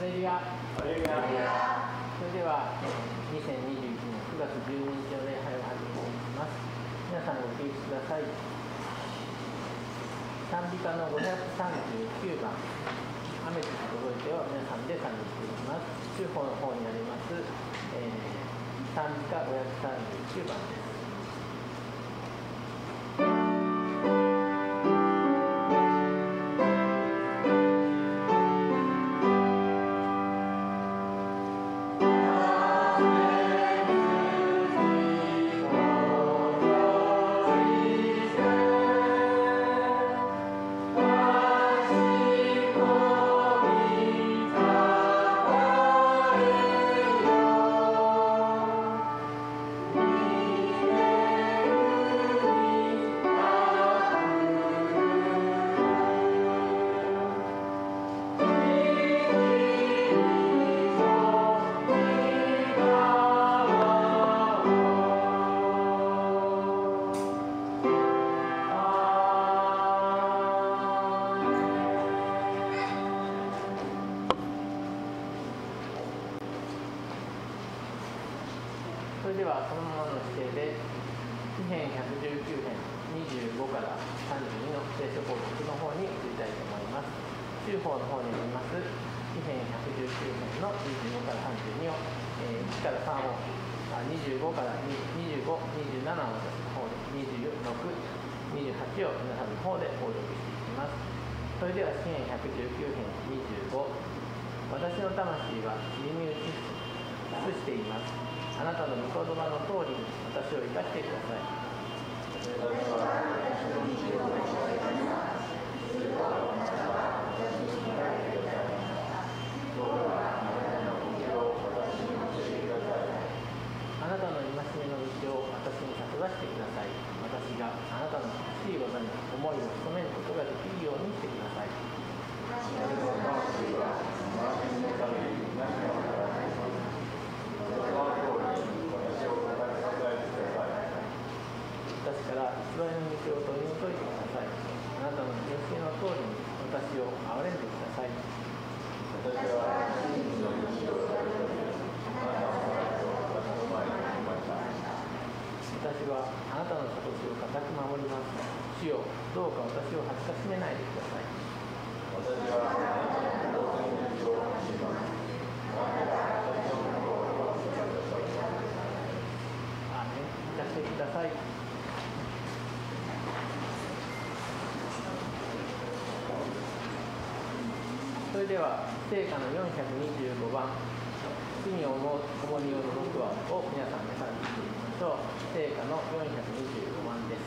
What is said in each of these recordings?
レルヤ。それでは2021年9月12日の礼拝を始めていきます。皆さんご起立ください。賛美歌の539番「雨月届いて」を皆さんで賛美していきます。中法の方にあります、賛美歌539番です。それではそのままの指定で詩編119編25から32の聖書項目の方に移りたいと思います。中法の方にあります詩編119編の25から32を、1から3を25から25、27を私の方で26、28を皆さんの方でお読みしていきます。それでは詩編119編25、私の魂は尻に打ち伏しています。あなたの御言葉の通りに私を生かしてください。あなたの戒めの道を私に悟らせてください。私があなたの美しい技に思いを努めることができるようにしてください。私から偽りの道を取り除いてください。あなたの純粋の通りに私を憐れんでください。私はあなたの諭しを固く守ります。主よ、どうか私を恥ずかしめないでください。聞かせてください。それでは聖歌の425番「主に思う共による僕は」を皆さんで賛美していきましょう。聖歌の425番です。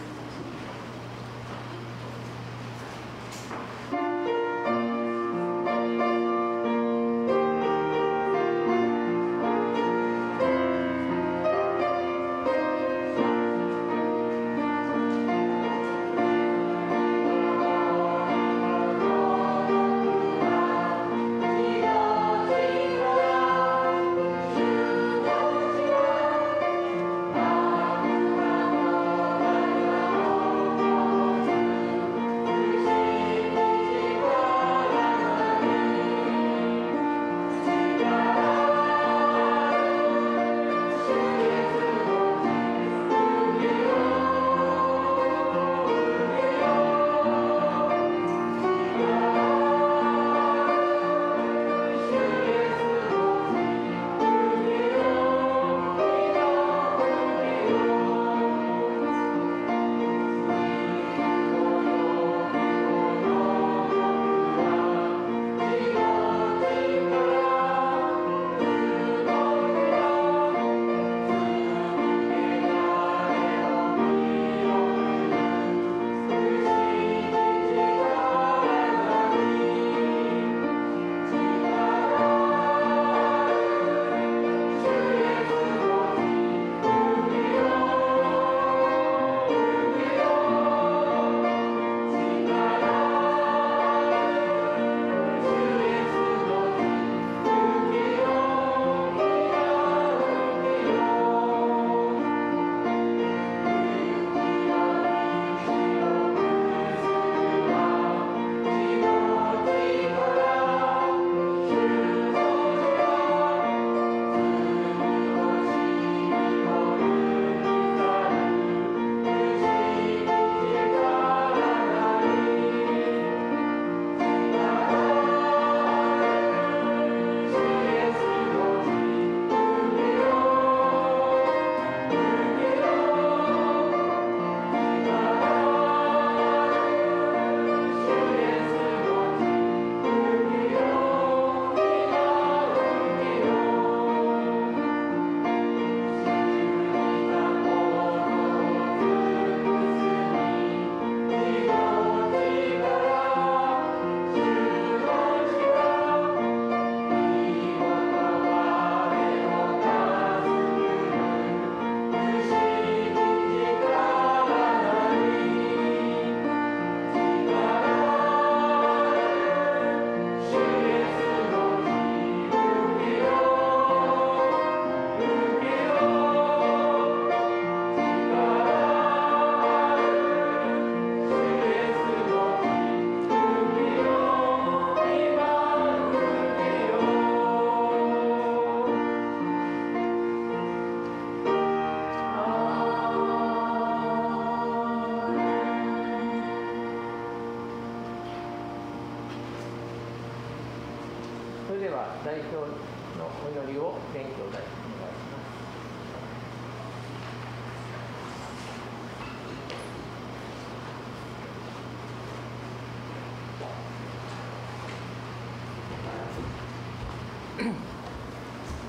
では代表のお祈りを勉強代お願いします。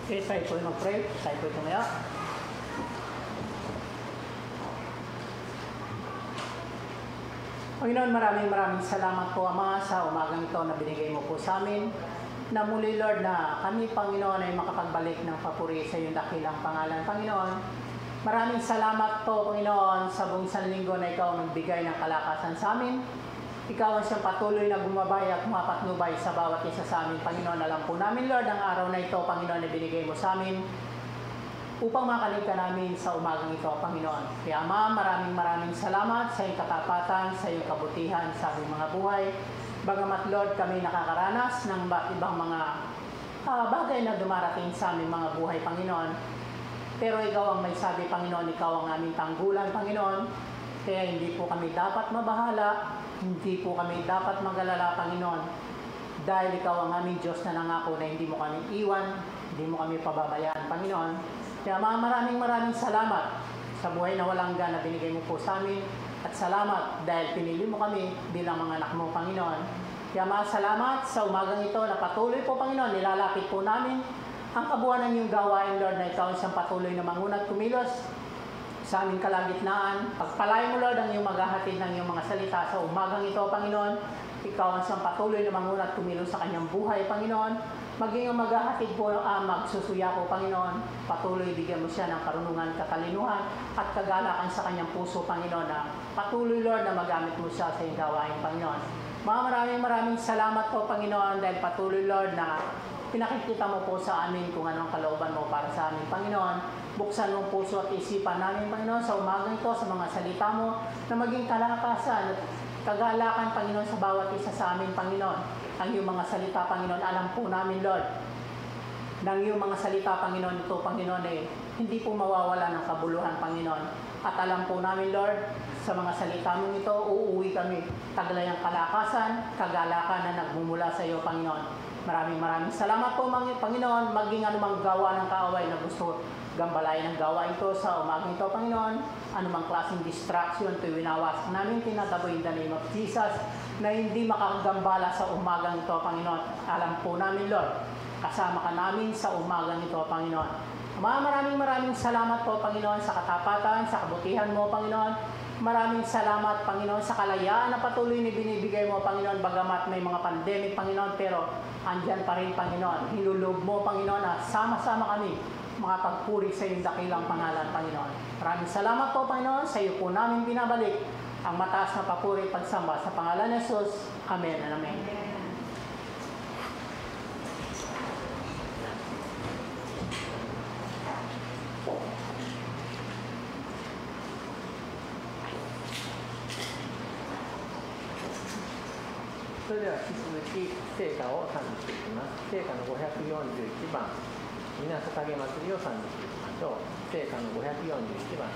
Okay, tayo po mag-pray. Tayo po tumaya. Panginoon, maraming salamat po, Ama, sa umagang ito na binigay mo po sa amin. Na muli, Lord, na kami, Panginoon, ay makapagbalik ng papuri sa iyong dakilang pangalan. Panginoon, maraming salamat po, Panginoon, sa buong isang linggo na ikaw nagbigay ng kalakasan sa amin. Ikaw ang siyang patuloy na gumabay at mapatnubay sa bawat isa sa amin. Panginoon, alam po namin, Lord, ang araw na ito, Panginoon, na binigay mo sa amin upang makalig ka namin sa umagang ito, Panginoon. Kaya, Ama, maraming salamat sa iyong katapatan, sa iyong kabutihan sa aming mga buhay. Bagamat, Lord, kami nakakaranas ng ibang mga bagay na dumarating sa aming mga buhay, Panginoon. Pero ikaw ang may sabi, Panginoon, ikaw ang aming tanggulan, Panginoon. Kaya hindi po kami dapat mabahala, hindi po kami dapat mag-alala, Panginoon, dahil ikaw ang aming Diyos na nangako na hindi mo kami iwan, hindi mo kami pababayaan, Panginoon. Kaya maraming salamat sa buhay na walang na binigay mo po sa amin, at salamat dahil pinili mo kami bilang mga anak mo, Panginoon. Kaya salamat sa umagang ito na patuloy po, Panginoon, nilalapit po namin ang kabuuan ng iyong gawain, Lord, na ikaw siyang patuloy na mangunat kumilos sa aming kalagitnaan. Pagpalain mo, Lord, ang iyong maghahatid ng iyong mga salita sa umagang ito, Panginoon. Ikaw ang siyang patuloy na mangunat kumilos sa kanyang buhay, Panginoon. Maging ang maghahatid po, magsusuya po, Panginoon. Patuloy bigyan mo siya ng karunungan, katalinuhan, at kagalakan sa kanyang puso, Panginoon. Na patuloy, Lord, na magamit mo siya sa iyong gawain, Panginoon. Maraming salamat po, Panginoon, dahil patuloy, Lord, na pinakikita mo po sa amin kung anong kalooban mo para sa amin, Panginoon. Buksan mo puso at isipan namin, Panginoon, sa umagang ito, sa mga salita mo, na maging kalakasan at kagalakan, Panginoon, sa bawat isa sa amin, Panginoon. Ang iyong mga salita, Panginoon, alam po namin, Lord, ng iyong mga salita, Panginoon, ito, Panginoon, hindi po mawawala ng kabuluhan, Panginoon. At alam po namin, Lord, sa mga salita mong ito, uuwi kami taglayang kalakasan, kagalakan na nagmumula sa iyo, Panginoon. Maraming salamat po, Panginoon, maging anumang gawa ng kaaway na gusto gambalayan ng gawa ito sa umagang ito, Panginoon. Anumang klaseng distraction, ito'y winawasak namin, tinataboy in the name of Jesus, na hindi makakagambala sa umagang ito, Panginoon. Alam po namin, Lord, kasama ka namin sa umagang ito, Panginoon. Maraming salamat po, Panginoon, sa katapatan, sa kabutihan mo, Panginoon. Maraming salamat, Panginoon, sa kalayaan na patuloy na binibigay mo, Panginoon, bagamat may mga pandemic, Panginoon, pero andyan pa rin, Panginoon. Hinulog mo, Panginoon, na sama-sama kami makapagpuri sa iyong dakilang pangalan, Panginoon. Maraming salamat po, Panginoon. Sa iyo po namin binabalik ang mataas na papuri at pagsamba sa pangalan ni Jesus. Amen and amen.それでは引き続き聖歌を賛美していきます。聖歌の541番、皆捧げ祭りを賛美していきましょう。聖歌の541番。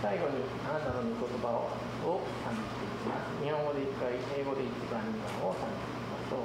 最後にあなたの御言葉を賛美していきます。日本語で1回、英語で1番、2番を賛美していきましょう。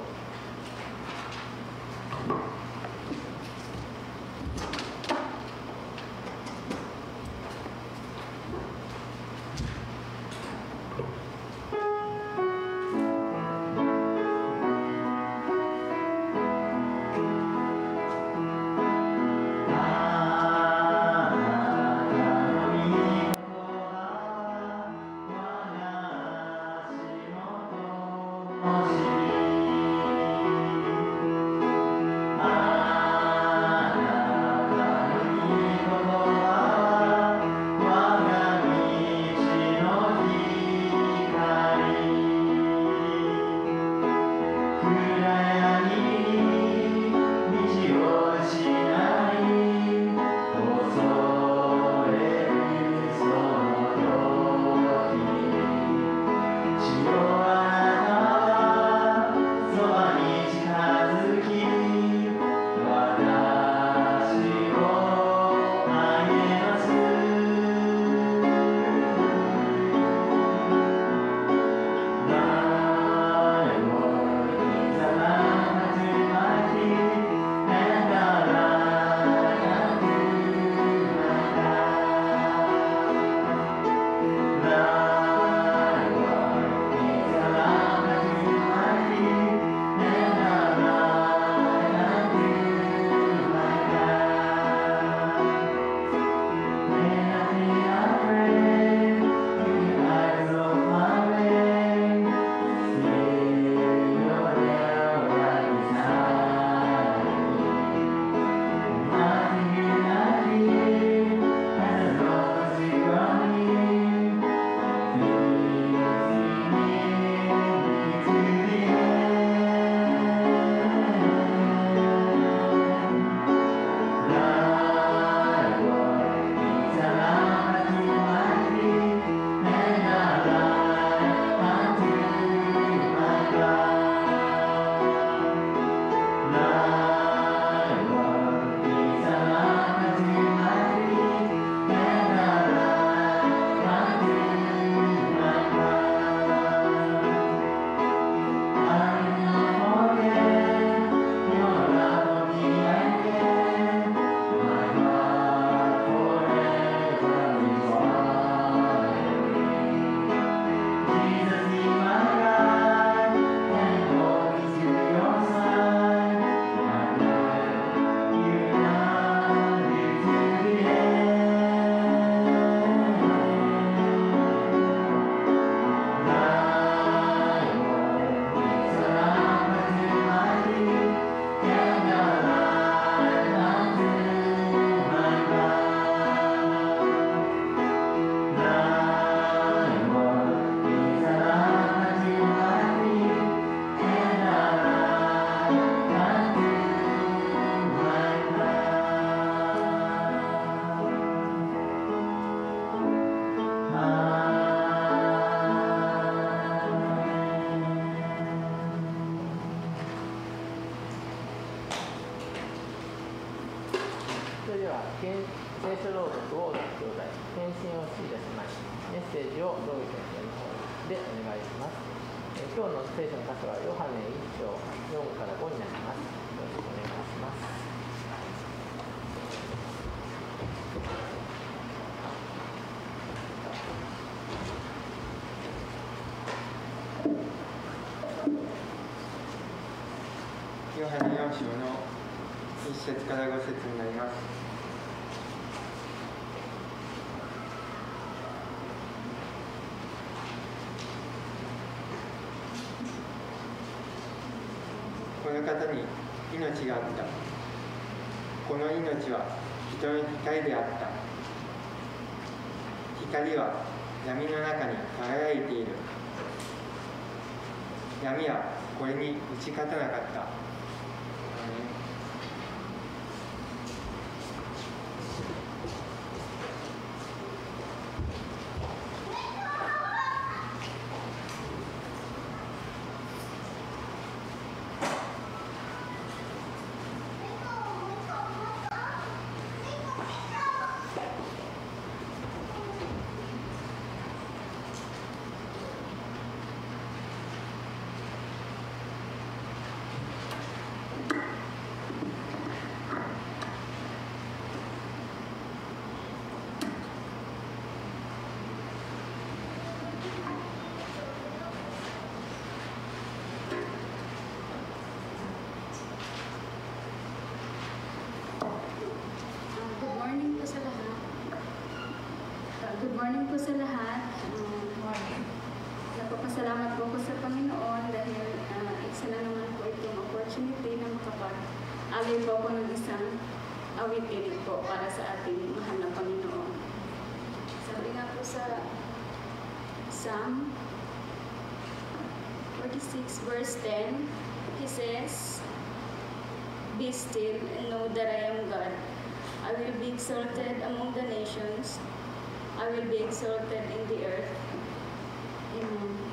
聖書朗読をお聞きください。返信をしいたします。メッセージをロイ先生の方でお願いします。今日の聖書の箇所はヨハネ1章4から5になります。よろしくお願いします。ヨハネ4章の1節から5節になります。この方に命があった。この命は人の光であった。光は闇の中に輝いている。闇はこれに打ち勝たなかった。Good morning po sa lahat. Napapasalamat po ko sa Panginoon dahil isa na naman po itong opportunity na makapag-alay po ako ng isang awitin po para sa ating mahal na Panginoon. Sabi nga po sa Psalm 46 verse 10, He says, "Be still and know that I am God. I will be exalted among the nations. I will be exalted in the earth." Amen.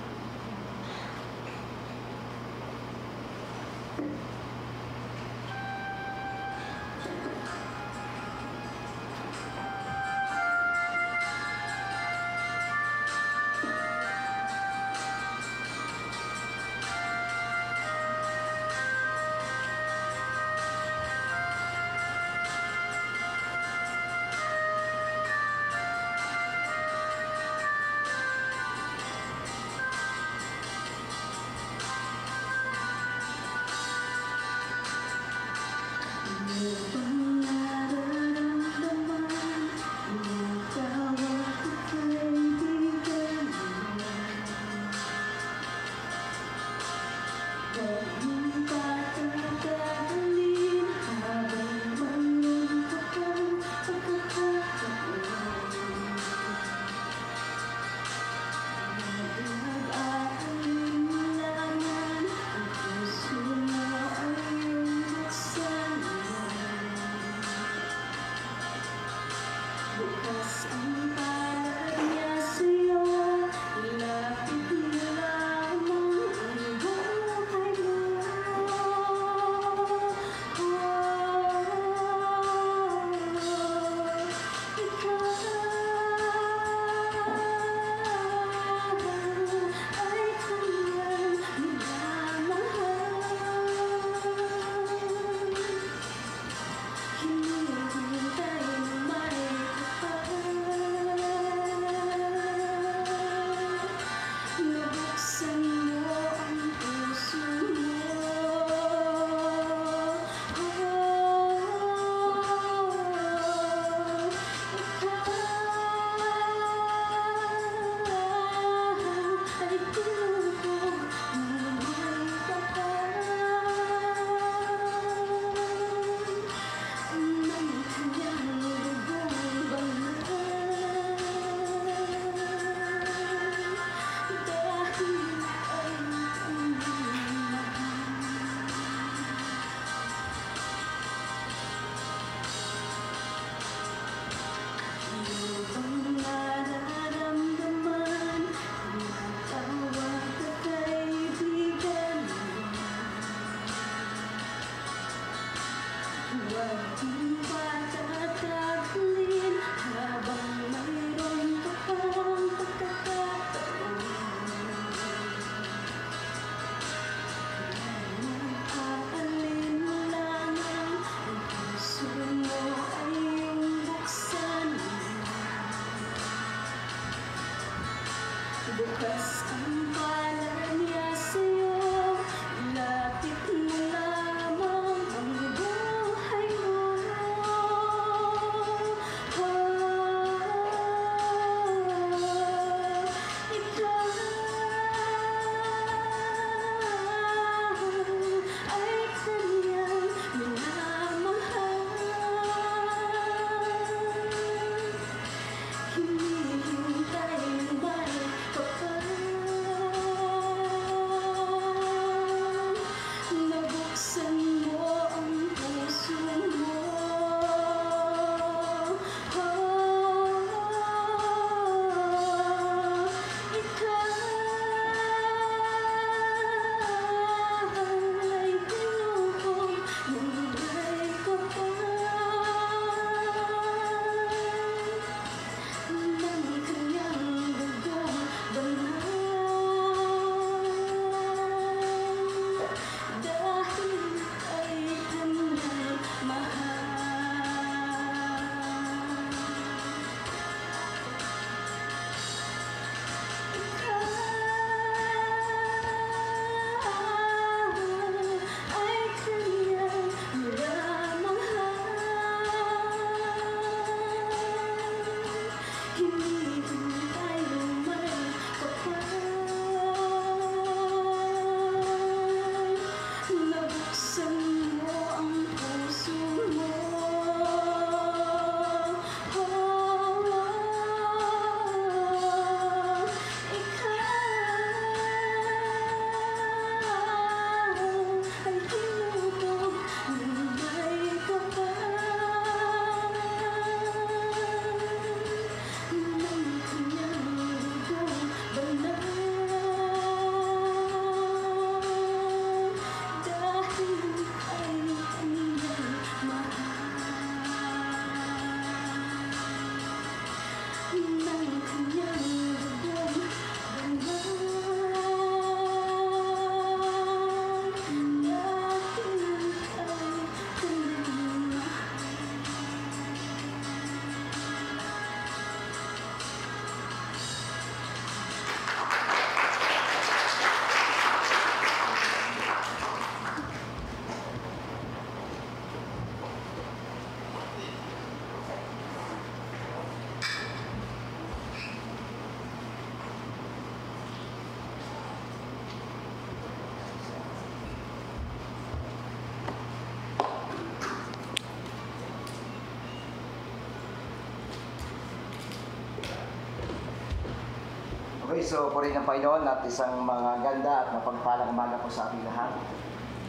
Okay, so purihin ng Panginoon at isang mga ganda at mapagpalang umaga po sa ating lahat.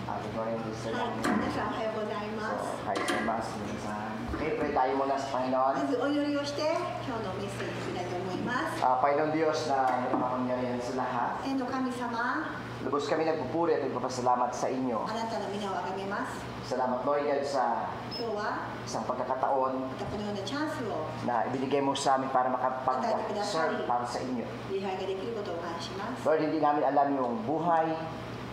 Good morning, Sister. はい、皆さんおはようございま So, す。 hi sa mas. Okay, pray tayo muna sa Panginoon. まずお祈りをして今日のメッセージをしたいと思います。 Panginoon Diyos na makapangyarihan sa lahat. 天の神様、 Lubos kami nagpupuri at nagpapasalamat sa inyo. あなたの皆をあがめます。 Salamat, Lord God, sa 今日は isang pagkakataon またこのようなチャンスを na ibinigay mo sa amin para makapag-serve para sa inyo. 礼拝ができることを感謝します。 Lord, hindi namin alam yung buhay,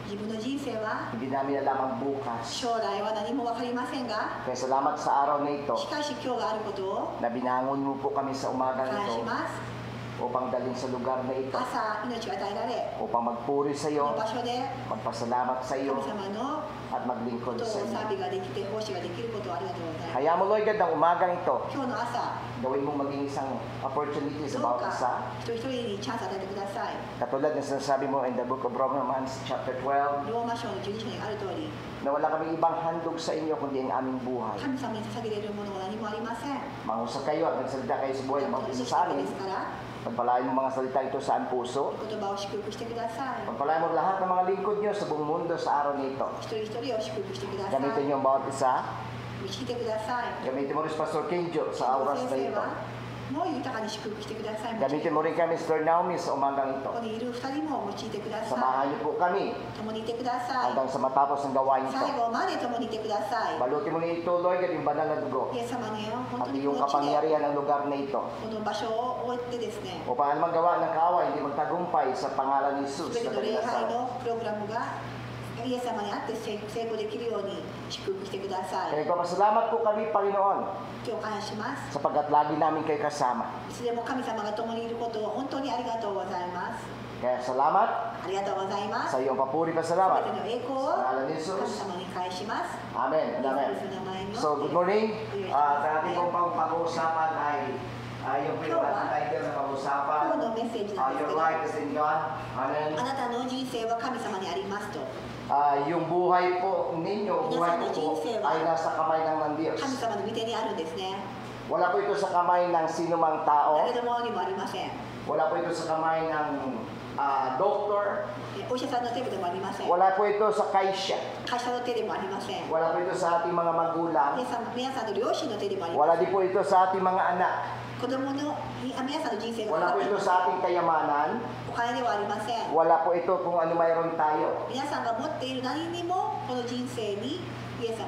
自分の人生は hindi namin alam ang bukas. 将来は何も分かりませんが、 Kaya salamat sa araw na ito しかし今日があることを na binangon mo po kami sa umaga 感謝 nito します。 upang dalhin sa lugar na ito, 朝命を与えられ、 upang magpuri sa この iyo, 場所で magpasalamat sa 神 iyo, 様の at こ maglingkod とを sa お iyo. 賛美ができて奉仕ができることをありがとうございます。 Hayaan mo, Lord God, ang umagang ito, 今日の朝、 gawin mo maging isang opportunity sa どう bawat か isa. 一人一人にチャンスを与えてください。 Katulad ng sinasabi mo in the book of Romans chapter 12, ローマ書の12章にある通り、 na wala kaming ibang handog sa inyo kundi ang aming buhay. 神様に捧げれるものは何もありません。 Mangusap kayo at magsalita kayo sa buhay ng 本 bawat 当に isa 命 sa だけ amin. ですから、 Pagpalain mo mga salita ito sa ang puso. 言葉を祝福してください。 Pagpalain mo lahat ng mga lingkod nyo sa buong mundo sa araw na ito. 一人一人を祝福してください。 Gamitin niyo ang bawat isa. 導いてください。 Gamitin mo rin si Pastor Kenjo sa oras 先 na 生 ito. はもう豊かに祝福してください。 Gamitin mo rin kami, Sister Naomi, sa umagang ito. ここにいる二人も用いてくださ Samahan niyo po kami い。共にいてください。 hanggang sa matapos ang gawain ito. 最後まで共にいてください。 Balutin mo rin ito, Lord, at yung banal na dugo. イエス様に本 At 当に iyong この地で kapangyarihan ng lugar na ito. この場所を終えてですね、 Upang anumang gawa ng kaaway, hindi magtagumpay sa pangalan ni す Jesus べての na 礼拝 kanilasan. のプログラムがイエス様にあって成功できるように祝福してください。 Kaya nagpapasalamat po kami, Panginoon, 今日感謝します。 sapagkat lagi namin kayo kasama. いつでも神様が共にいることを本当にありがとうございます。 Kaya salamat ありがとうございます。 sa iyong papuri すべ pasalamat. ての栄光を Sa ngalan ni 神 Jesus. 様に返します。 Amen. イエ Amen. スの名前に So, good morning. Sa ating pong pag-uusapan ay yung po yung ating title na 今日 pag-uusapan. のメッセージなんですけ Your ど、 life is in God. Amen. あなたの人生は神様にありますと。 Yung buhay po ninyo, buhay ko po ay nasa kamay ng Diyos. 神様の御手にあるんですね。 Wala po ito sa kamay ng sinumang tao. 誰のものにもありません。 Wala po ito sa kamay ng doktor. お医者さんの手でもありません。 Wala po ito sa kaisya. 会社の手でもありません。 Wala po ito sa ating mga magulang. 皆さんの両親の手でもありま Wala din po ito sa ating mga anak. せん。子供の皆さんの人生が Wala po ito sa ating kayamanan. お金ではありません。 Wala po ito kung ano mayroon tayo. 皆さんが持っている何にもこの人生に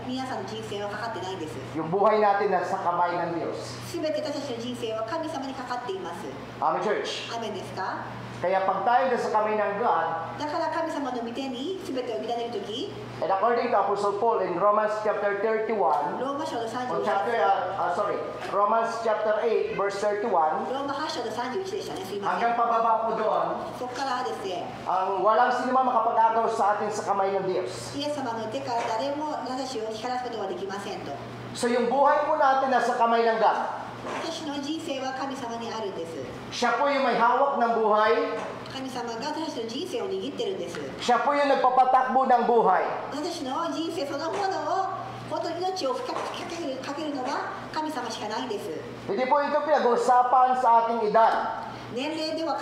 皆さんの人生はかかってないんです。 Yung buhay natin nasa kamay ng Diyos. すべて私たちの人生は神様にかかっています。 Amen, church. アメンですか？ Kaya pag tayo nasa kamay ng God, だから神様の御手にすべてを委ねるとき、 and according to Apostle Paul in Romans chapter 31, ローマ書の31 Romans chapter 8, verse 31, ローマ8章の31でしたね。すいません。 hanggang pababa po doon, そこからですね、 ang walang sino man makapag-agaw sa atin sa kamay ng Diyos. イエス様の手から誰も私を光らすことはできませんと。 So yung buhay po natin nasa kamay ng God. 私の人生は神様にあるんです。 Siya po yung may hawak ng buhay. 神様が私の人生を握ってるんです。 Siya po yung nagpapatakbo ng buhay. 私の人生そのものを本当に命をかけるのは神様しかないんです。 Hindi po ito pinag-usapan sa ating edad. 年齢では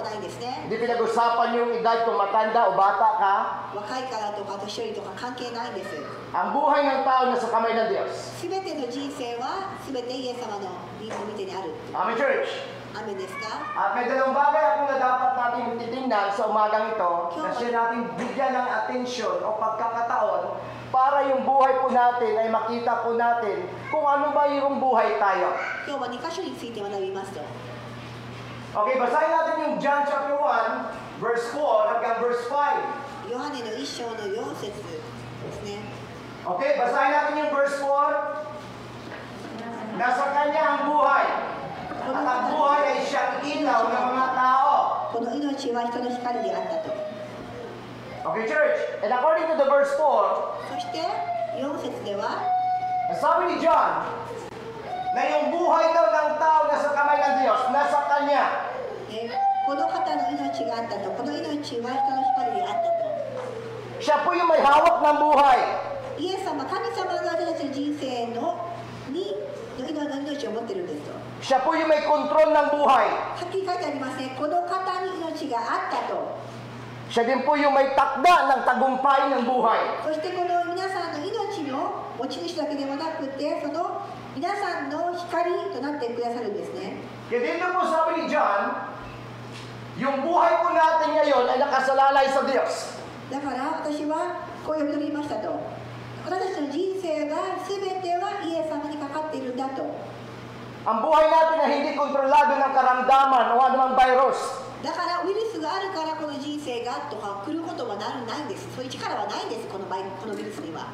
ないんですね。 Hindi pinag-usapan yung edad kung matanda o bata ka. 若いからとか年寄りとか関係ないんです。 Ang buhay ng tao nasa kamay ng Diyos. すべての人生はすべてイエス様の御手にある。 Amen, church. アメンですか？ At may dalawang bagay akong na dapat natin titingnan sa umagang ito na siya natin bigyan ng atensyon o pagkakataon para yung buhay po natin ay makita po natin kung ano ba yung buhay tayo. 今日は2箇所について学びますと。 Okay, basahin natin yung John chapter 1, verse 4 hanggang verse 5. ヨハネの1章の4節ですね。 Okay, basahin natin yung verse 4. Nasa kanya ang buhay. At ang buhay ay siyang ilaw ng mga tao. この命は人の光であったと。 Okay, church. And according to the verse 4, そして4節では、 sabi ni John, na yung buhay daw ng tao nasa kamay ng Diyos, nasa kanya. この方の命があったと。この命は人の光であったと。 Siya po yung may hawak ng buhay. イエス様、神様が私たちの人生の命を持ってるんですと。Siya po yung may kontrol ng buhay. はっきり書いてありますね。この方に命があったと。 Siya din po yung may takda ng tagumpay ng buhay. そしてこの皆さんの命の持ち主だけではなくて、その皆さんの光となってくださるんですね。 Kaya dito po sabi ni John, yung buhay po natin ngayon ay nakasalalay sa Diyos. だから私はこう読み取りましたと。私たちの人生が全てはイエス様にかかっているんだと。 Ang buhay natin ay hindi kontrolado ng karamdaman o anumang virus. だからウイルスがあるからこの人生がとか来ることはないんです。そういう力はないんです、このウイルスには。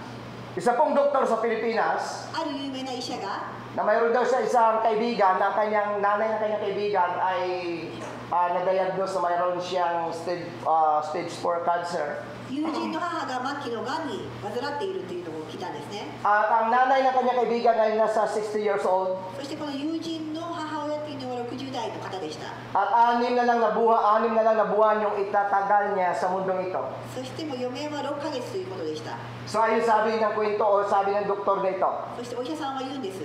Isa pong doktor sa Pilipinas, ある有名な医者が na mayroon daw siya isang kaibigan, na kanyang nanay ng kanyang kaibigan ay na-diagnose na mayroon siyang stage 4 cancer. 友人の母が末期のがんに患っているというのを聞いたんですね。 At ang nanay ng kanyang kaibigan ay nasa 60 years old. そしてこの友人の母親っていうのは60代の方でした。 At 6 na lang na buwan yung itatagal niya sa mundong ito. そしても余命は6ヶ月ということでした。 So ayun sabi ng kwento o sabi ng doktor na ito. そしてお医者さんは言うんです。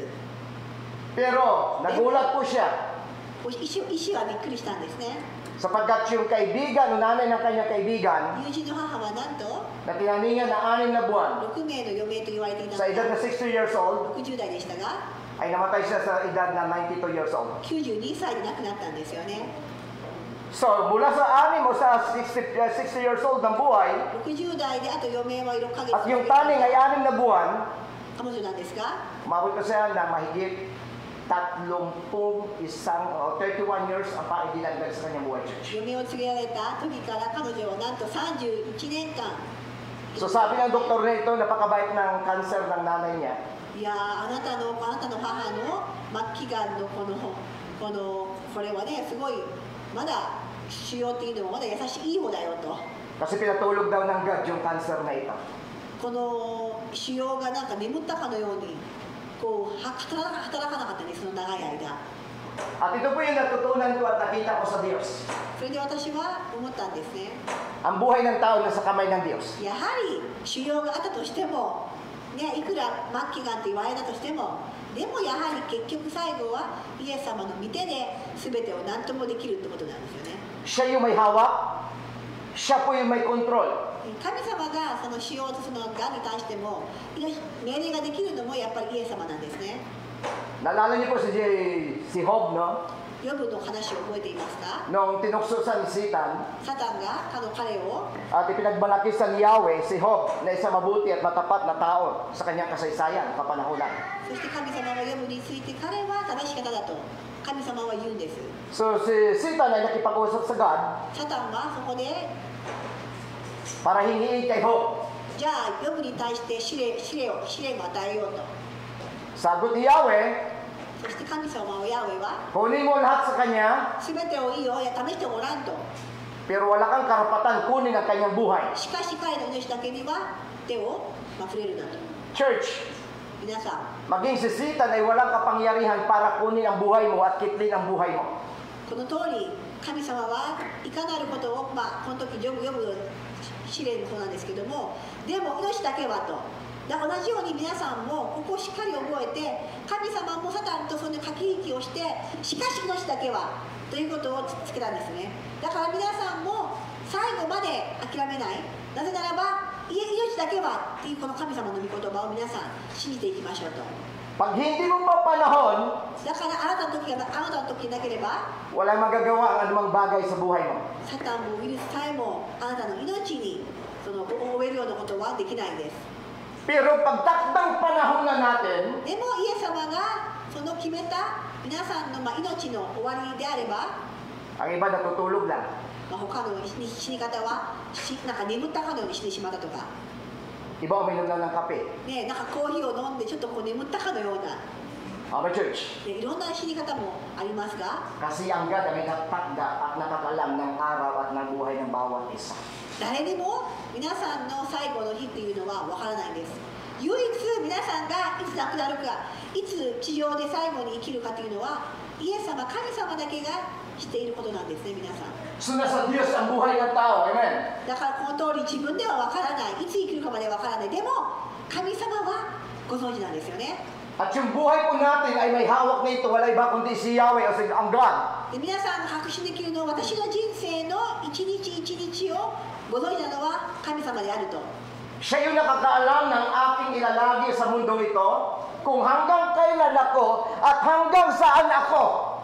Pero nagulat po siya 医師はびっくりしたんですね。 sapagkat yung kaibigan o nanay ng kanyang kaibigan 友人の母はなんと na tinaningan na 6 na buwan 6名の余命と言われていた sa の edad na が 60 years old 60代でしたが ay namatay siya sa edad na 92 years old. 92歳で亡くなったんですよね。 So mula sa 6 o sa 60 years old ng buhay 60代であと余命は6ヶ月 at yung taning ay 6 na buwan, 彼女なんですが umabot ko siya na mahigit 31 years ang paidinagdag sa kanyang buhay, church. 余命を告げられた時から彼女はなんと31年間 So sabi ng doktor na ito, napakabait ng cancer ng nanay niya. いやーあなたの母の末期がんのこれはねすごいまだ腫瘍っていうのもまだ優しいいい方だよと Kasi pinatulog daw ng God yung cancer na ito. この腫瘍がなんか眠ったかのようにこう働かなかったんですその長い間 At ito po yung natutunan ko at nakita ko sa Diyos. それで私は思ったんですね Ang buhay ng tao nasa kamay ng Diyos. やはり腫瘍があったとしてもねいくら末期がんと言われたとしてもでもやはり結局最後はイエス様の御手で全てを何ともできるってことなんですよね Siya yung may hawak. Siya po yung may control. 神様がその腫瘍とそのがんに対しても命令ができるのもやっぱりイエス様なんですね Naalala niyo po si Job, no? ヨブの話を覚えていますか Nung tinukso sa ni Satan サタンが彼を at ipinagmalaki sa ni Yahweh si Job na isang mabuti at matapat na tao sa kanyang kasaysayan, kapanahunan. そして神様がヨブについて彼は正しい方だと神様は言うんです So si Satan ay nakipag-usap sa God サタンはそこで para hingiin kay Job. じゃあヨブに対して試練を与えようと Sagot ni Yahweh, そして神様ヤウェは kunin mo lahat sa kanya, 全てをいいよ試してごらんと pero wala kang karapatan kunin ang kanyang buhay. しかし彼の命だけには手を触れるなと Church, 皆さん maging si Satan ay walang kapangyarihan para kunin ang buhay mo at kitlin ang buhay mo. この通り神様はいかなることを、この時ヨブ試練もそうなんですけどもでも命だけはと同じように皆さんもここをしっかり覚えて神様もサタンとその駆け引きをしてしかし命だけはということをつけたんですねだから皆さんも最後まで諦めないなぜならば命だけはっていうこの神様の御言葉を皆さん信じていきましょうと Pag hindi mo pa panahon, だからあなたの時なければ walang magagawa ang anumang bagay sa buhay mo. サタンもウイルスさえもあなたの命に負えるようなことはできないんです Pero pagtakdang panahon na natin, でもイエス様がその決めた皆さんの命の終わりであれば、 ang iba natutulog lang. 他の死に方はなんか眠ったかのように死んでしまったとか、 Iba uminom lang ng kape. ね、なんかコーヒーを飲んでちょっとこう眠ったかのような、 Our church. いろんな死に方もありますが Kasi ang God ay may takda at nakakalam ng araw at ng buhay ng bawat isa. 誰にも皆さんの最後の日っていうのは分からないんです。唯一皆さんがいつ亡くなるか、いつ地上で最後に生きるかというのはイエス様、神様だけが知っていることなんですね、皆さん。 So nasa Diyos ang buhay ng tao. Amen. だからこの通り自分では分からない、いつ生きるかまで分からない。でも神様はご存知なんですよね。At yung buhay po natin ay may hawak na ito, wala iba kundi si Yahweh o si ang God. で皆さんが確信できるのは私の人生の一日一日をご存知なのは神様であると。 Siya yung nakakaalam ng aking ilalagi sa mundong ito, kung hanggang kailan ako at hanggang saan ako.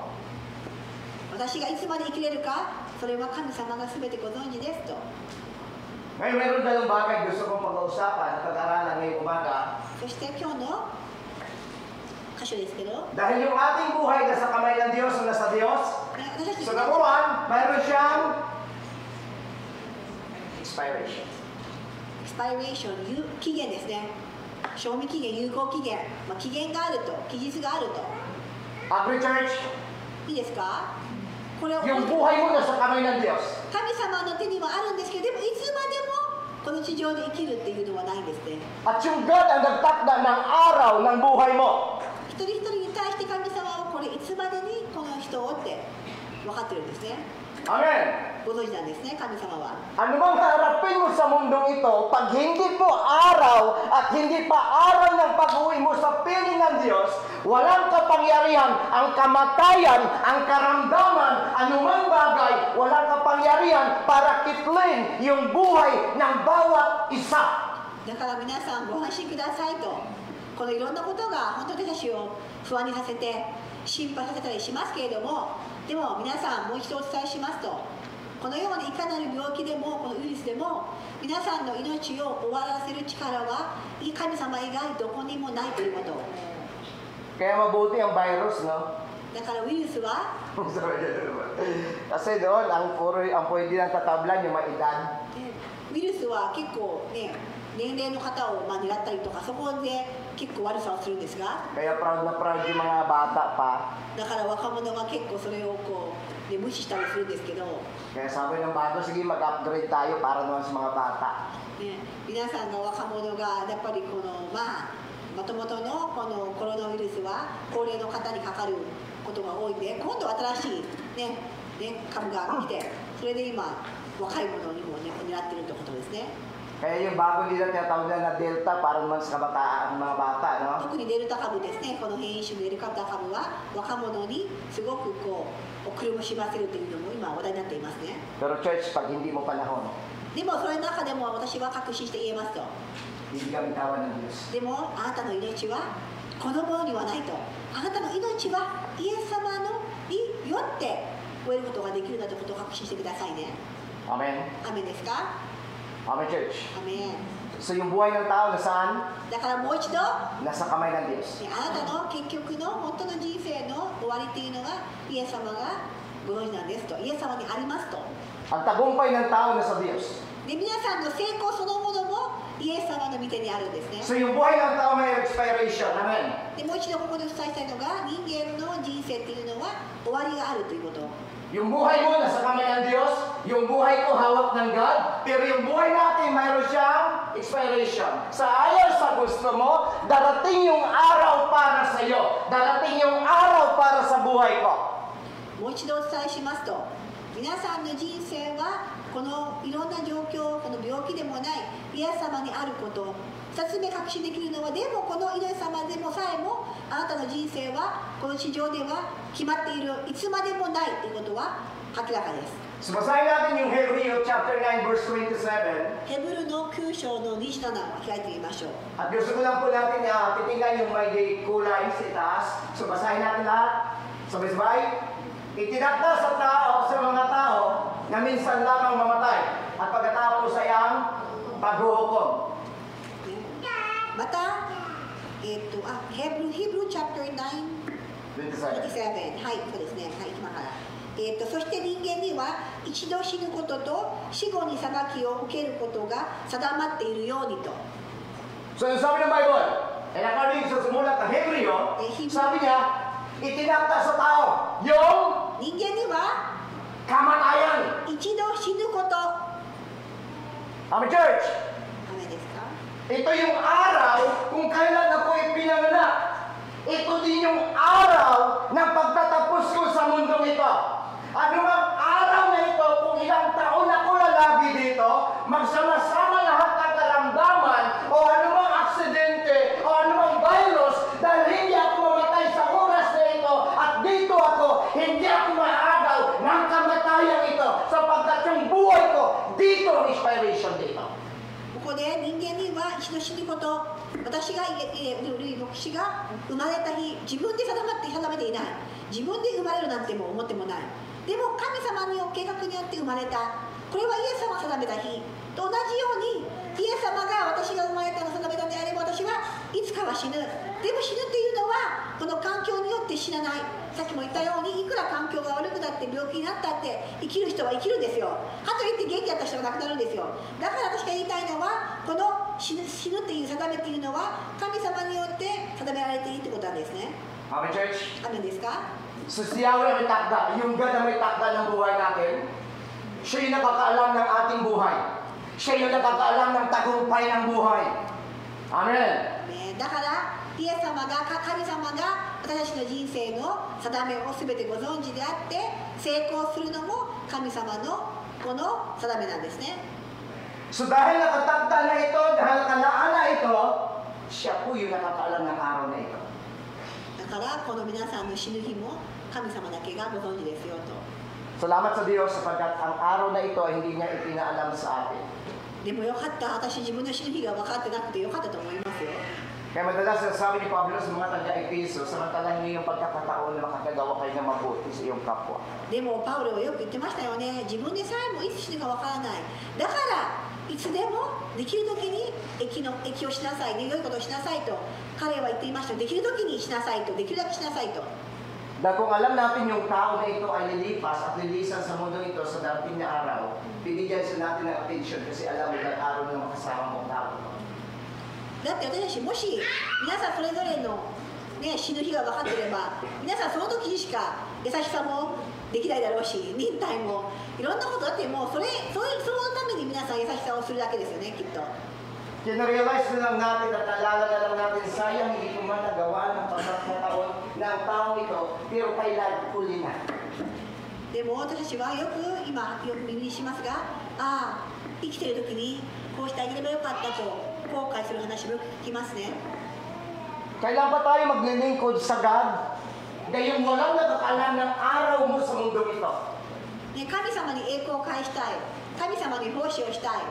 私がいつまで生きれるか、それは神様が全てご存知ですと。 Ngayon, mayroon tayong bagay gusto kong pag-uusapan at pag-aralan ngayong umaga. そして今日の箇所ですけど、 Dahil yung ating buhay nasa kamay ng Diyos o nasa Diyos, 私たち so の number one, mayroon siyang expiration. エクスパイレーション、期限ですね。賞味期限、有効期限、期限があると、期日があると。 Agri Church, いいですか？これは yung buhay mo nasa kamay ng Diyos. 神様の手にはあるんですけど、でもいつまでもこの地上で生きるっていうのはないんですね。 At yung God ang nagtakda ng araw ng buhay mo. 一人一人に対して神様はこれいつまでにこの人をって分かってるんですね。 Amen. ご存知なんですね、神様は。 Ano mang harapin mo sa mundong ito, pag hindi mo araw at hindi pa araw ng pag-uwi mo sa piling ng Diyos, walang kapangyarihan ang kamatayan, ang karamdaman, anumang bagay, walang kapangyarihan para kitlin yung buhay ng bawat isa. だから皆さんご安心くださいと。このいろんなことが本当に私を不安にさせて心配させたりしますけれども、でも皆さんもう一度お伝えしますと、このようにいかなる病気でもこのウイルスでも皆さんの命を終わらせる力は神様以外どこにもないということ。 Kaya mabuti ang virus, no? だからウイルスは Kasi doon, ang pwede lang tatablan yung mga edad. ウイルスは結構ね、年齢の方を狙ったりとかそこで結構悪さをするんですが、 Kaya proud na proud yung mga bata pa. だから若者は結構それをこう、無視したりするんですけど、 Kaya sabi ng bago, sige mag-upgrade tayo para naman sa mga bata. ね、皆さんが若者がやっぱりこのもともとのこのコロナウイルスは高齢の方にかかることが多いんで、今度新しい株が来て、それで今若い者にも狙ってるってことですね。 Kaya yung bago nila tinatawag na Delta para naman sa kabataan, mga bata, no? 特にデルタ株ですね、この変異種のデルタ株は若者にすごくこう苦しませるというのも今話題になっていますね。 Pero church, pag hindi mo panahon, でもそれの中でも私は確信して言えますと、 hindi kami tawan ng Diyos. でもあなたの命はこのものにはないと、あなたの命はイエス様のによって終えることができるんだということを確信してくださいね。 Amen? アメンですか？ Amen, church. アメン。 So yung buhay ng tao nasaan? だからもう一度、 Nasa kamay ng Diyos. あなたの結局の本当の人生の終わりというのはイエス様がご存知なんですと、イエス様にありますと。 Ang tagumpay ng tao nasa Diyos. で皆さんの成功そのものもイエス様の御手にあるんですね。 So yung buhay ng tao may expiration. Amen? でもう一度ここでお伝えしたいのが、人間の人生っていうのは終わりがあるということ。 Yung buhay mo nasa kamay ng Diyos, yung buhay ko hawak ng God, pero yung buhay natin mayroon siyang expiration. Sa ayaw sa gusto mo, darating yung araw para sa iyo. Darating yung araw para sa buhay ko. もう一度お伝えしますと、皆さんの人生はこのいろんな状況、この病気でもないイエス様にあること、2つ目確信できるのは、でもこのイエス様でもさえもあなたの人生はこの地上では決まっている、いつまでもないということは明らかです。 So basahin natin yung Hebrew chapter 9 verse 27. ヘブルの9章の27を開いてみましょう。 At gusto ko lang po natin titingnan yung may kulay sa itaas. So basahin natin lahat. Sabay-sabay. Itinakda sa tao, sa mga tao, na minsan lamang mamatay. At pagkatapos ay ang paghuhukom. また、ヘブルチャプター9 27、はい、そうですね、はい、今から。そして人間には一度死ぬことと死後に裁きを受けることが定まっているようにと。 So yung sabi ng Bible, according sa sumulat ng Hebreo, sabi niya, itinakda sa tao yung 人間には kamatayan. 一度死ぬこと。Amen, church. ダメですか？ Ito yung araw kung kailan ako ipinanganak. Ito din yung araw ng pagtatapos ko sa mundong ito. Ano mang araw na ito, kung ilang taon ako lalagi dito, magsama-sama lahat ng karamdaman o anumang aksidente o anumang virus, dahil hindi Dito ang inspiration dito. ここで人間には一度死ぬこと、私がルイ牧師が生まれた日、自分で定めていない、自分で生まれるなんても思ってもない。でも神様の計画によって生まれた、これはイエス様が定めた日と同じように、イエス様が私が生まれたのを定めたのであれば、私はいつかは死ぬ。でも死ぬっていうのはこの環境によって死なない。さっきも言ったように、いくら環境が悪くなって病気になったって生きる人は生きるんですよ。かといって元気だった人が亡くなるんですよ。だから私が言いたいのは、この死ぬっていう定めっていうのは神様によって定められているってことなんですね。 Amen, church? アメンですか？ So siya ang may takda, yung God na may takda ng buhay natin. Siya yung nakakaalam ng ating buhay. Siya yung nakakaalam ng tagumpay ng buhay. Amen. だからイエス様が神様が私たちの人生の定めを全てご存知であって、成功するのも神様のこの定めなんですね。 So dahil nakatakda na ito, dahil nakalaan na ito, siya po yung nakakaalam ng araw na ito. だからこの皆さんの死ぬ日も神様だけがご存知ですよと。 Salamat sa Diyos sapagkat ang araw na ito ay hindi niya ipinaalam sa atin. でもよかった、私自分の死ぬ日が分かってなくてよかったと思いますよ。 Kaya madalas sabi ni Pablo sa mga taga-Epeso, samantalahin niyo yung pagkakataon na makakagawa kayo ng mabuti sa iyong kapwa. でもパウロはよく言ってましたよね。自分でさえもいつ死ぬか分からない。だからいつでもできる時に益をしなさいね、良いことをしなさいと彼は言っていました。できる時にしなさいと、できるだけしなさいと。 Dahil kung alam natin yung tao na ito ay lilipas at lilisan sa mundo ito sa darating na araw, binigyan sa natin ng attention kasi alam mo na araw ng makasama mong tao. だって私たちもし皆さんそれぞれの、ね、死ぬ日が分かってれば、皆さんその時にしか優しさもできないだろうし、忍耐もいろんなことだってもうそのために皆さん優しさをするだけですよね、きっと。 Kaya na-realize na lang natin at naalala na lang natin, sayang hindi ko man nagawa ng pagkakataon ng taong ito, pero kailan huli na. でも私たちはよく耳にしますが、ああ生きている時にこうしてあげればよかったと後悔する話もよく聞きますね。 Kailan pa tayo maglilingkod sa God? Gayong walang nakakaalam ng araw mo sa mundo ito. ね、神様に栄光を返したい、神様に奉仕をしたい、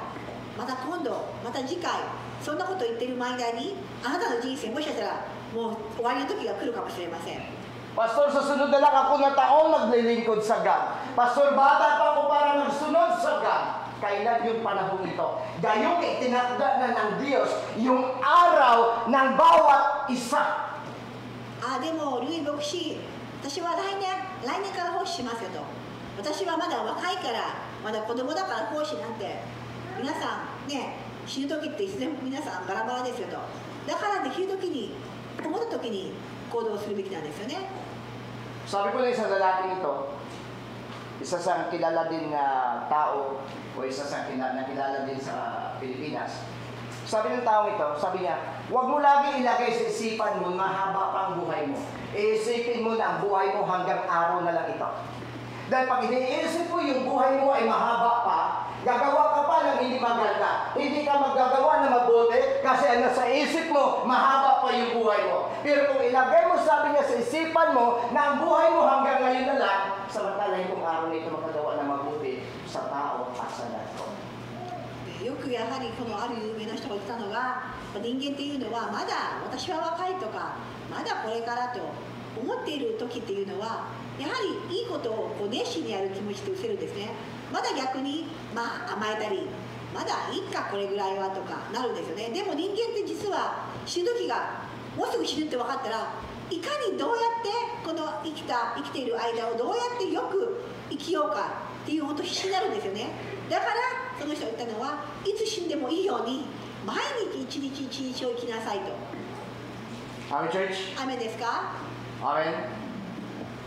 また今度、また次回、そんなことを言っている間にあなたの人生もしかしたらもう終わりの時が来るかもしれません。 Pastor, susunod na lang ako na taon maglilingkod sa God. Pastor, bata pa ako para magsunod sa God. Kailan yung panahon ito? Gayong itinakda na ng Diyos yung araw ng bawat isa. あでもルイ牧師、私は来年から奉仕しますよと。私はまだ若いから、まだ子供だから奉仕なんて、皆さんね、死ぬ時っていつでも皆さんバラバラですよと。だからできる時に、思った時に行動するべきなんですよね。 Sabi ko na isang lalaking ito, isa sa kilala din na tao o isa sa nakilala din sa Pilipinas. Sabi ng taong ito, sabi niya, huwag mo lagi ilagay sa isipan mo mahaba pang buhay mo. Iisipin mo na ang buhay mo hanggang araw na lang ito. Dahil pag iniisip mo yung buhay mo ay mahaba pa, gagawa ka pa ng hindi maganda. Hindi ka maggagawa na mabuti kasi ano sa isip mo, mahaba pa yung buhay mo. Pero kung ilagay mo, sabi niya sa isipan mo, na ang buhay mo hanggang ngayon na lang, samantalahin kung araw na ito makagawa na mabuti sa tao at sa lahat. よくやはりこのある有名な人が言ったのが、人間っていうのはまだ私は若いとかまだこれからと思っている時っていうのはやはりいいことをこう熱心にやる気持ちって失せるんですね。まだ逆に甘えたり、まだいっかこれぐらいはとかなるんですよね。でも人間って実は死ぬ時がもうすぐ死ぬって分かったら、いかにどうやってこの生きている間をどうやってよく生きようかっていう本当必死になるんですよね。だからその人が言ったのは、いつ死んでもいいように毎日一日一日を生きなさいと。 Amen, church? 雨ですか？ Amen?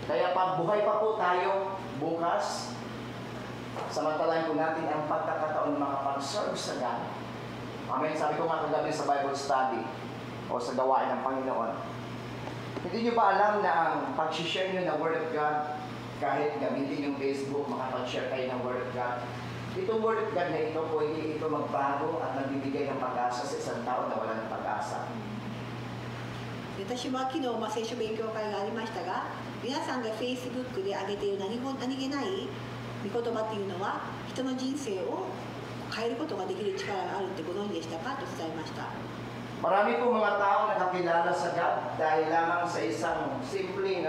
Kaya pag buhay pa po tayo bukas, samantalahin po natin ang pagkakataon na makapag-serve sa God. Amen? Sabi ko nga kagabi sa Bible study o sa gawain ng Panginoon. Hindi nyo ba alam na ang pag-share nyo ng Word of God, kahit gamitin yung Facebook, makapag-share kayo ng Word of God, itong Word of God na ito, pwede ito magbago at nagbibigay ng pag-asa sa isang tao na wala ng pag-asa. 私は昨日、聖書勉強会がありましたが、皆さんが Facebook で上げている何気ない御言葉っていうのは人の人生を変えることができる力があるってご存知でしたかと伝えました。 Marami po mga tao nakakilala sa God dahil lamang sa isang simpleng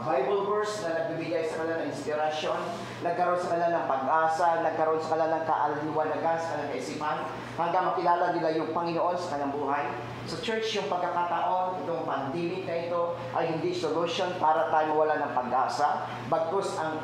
Bible verse na nagbibigay sa kanila ng inspirasyon, nagkaroon sa kanila ng pag-asa, nagkaroon sa kanila ng kaaliwanagan sa kanilang kaisipan, hanggang makilala nila yung Panginoon sa kanilang buhay. Sa church, yung pagkakataon, itong pandemic na ito ay hindi solution para tayo mawala ng pag-asa. Bagkus ang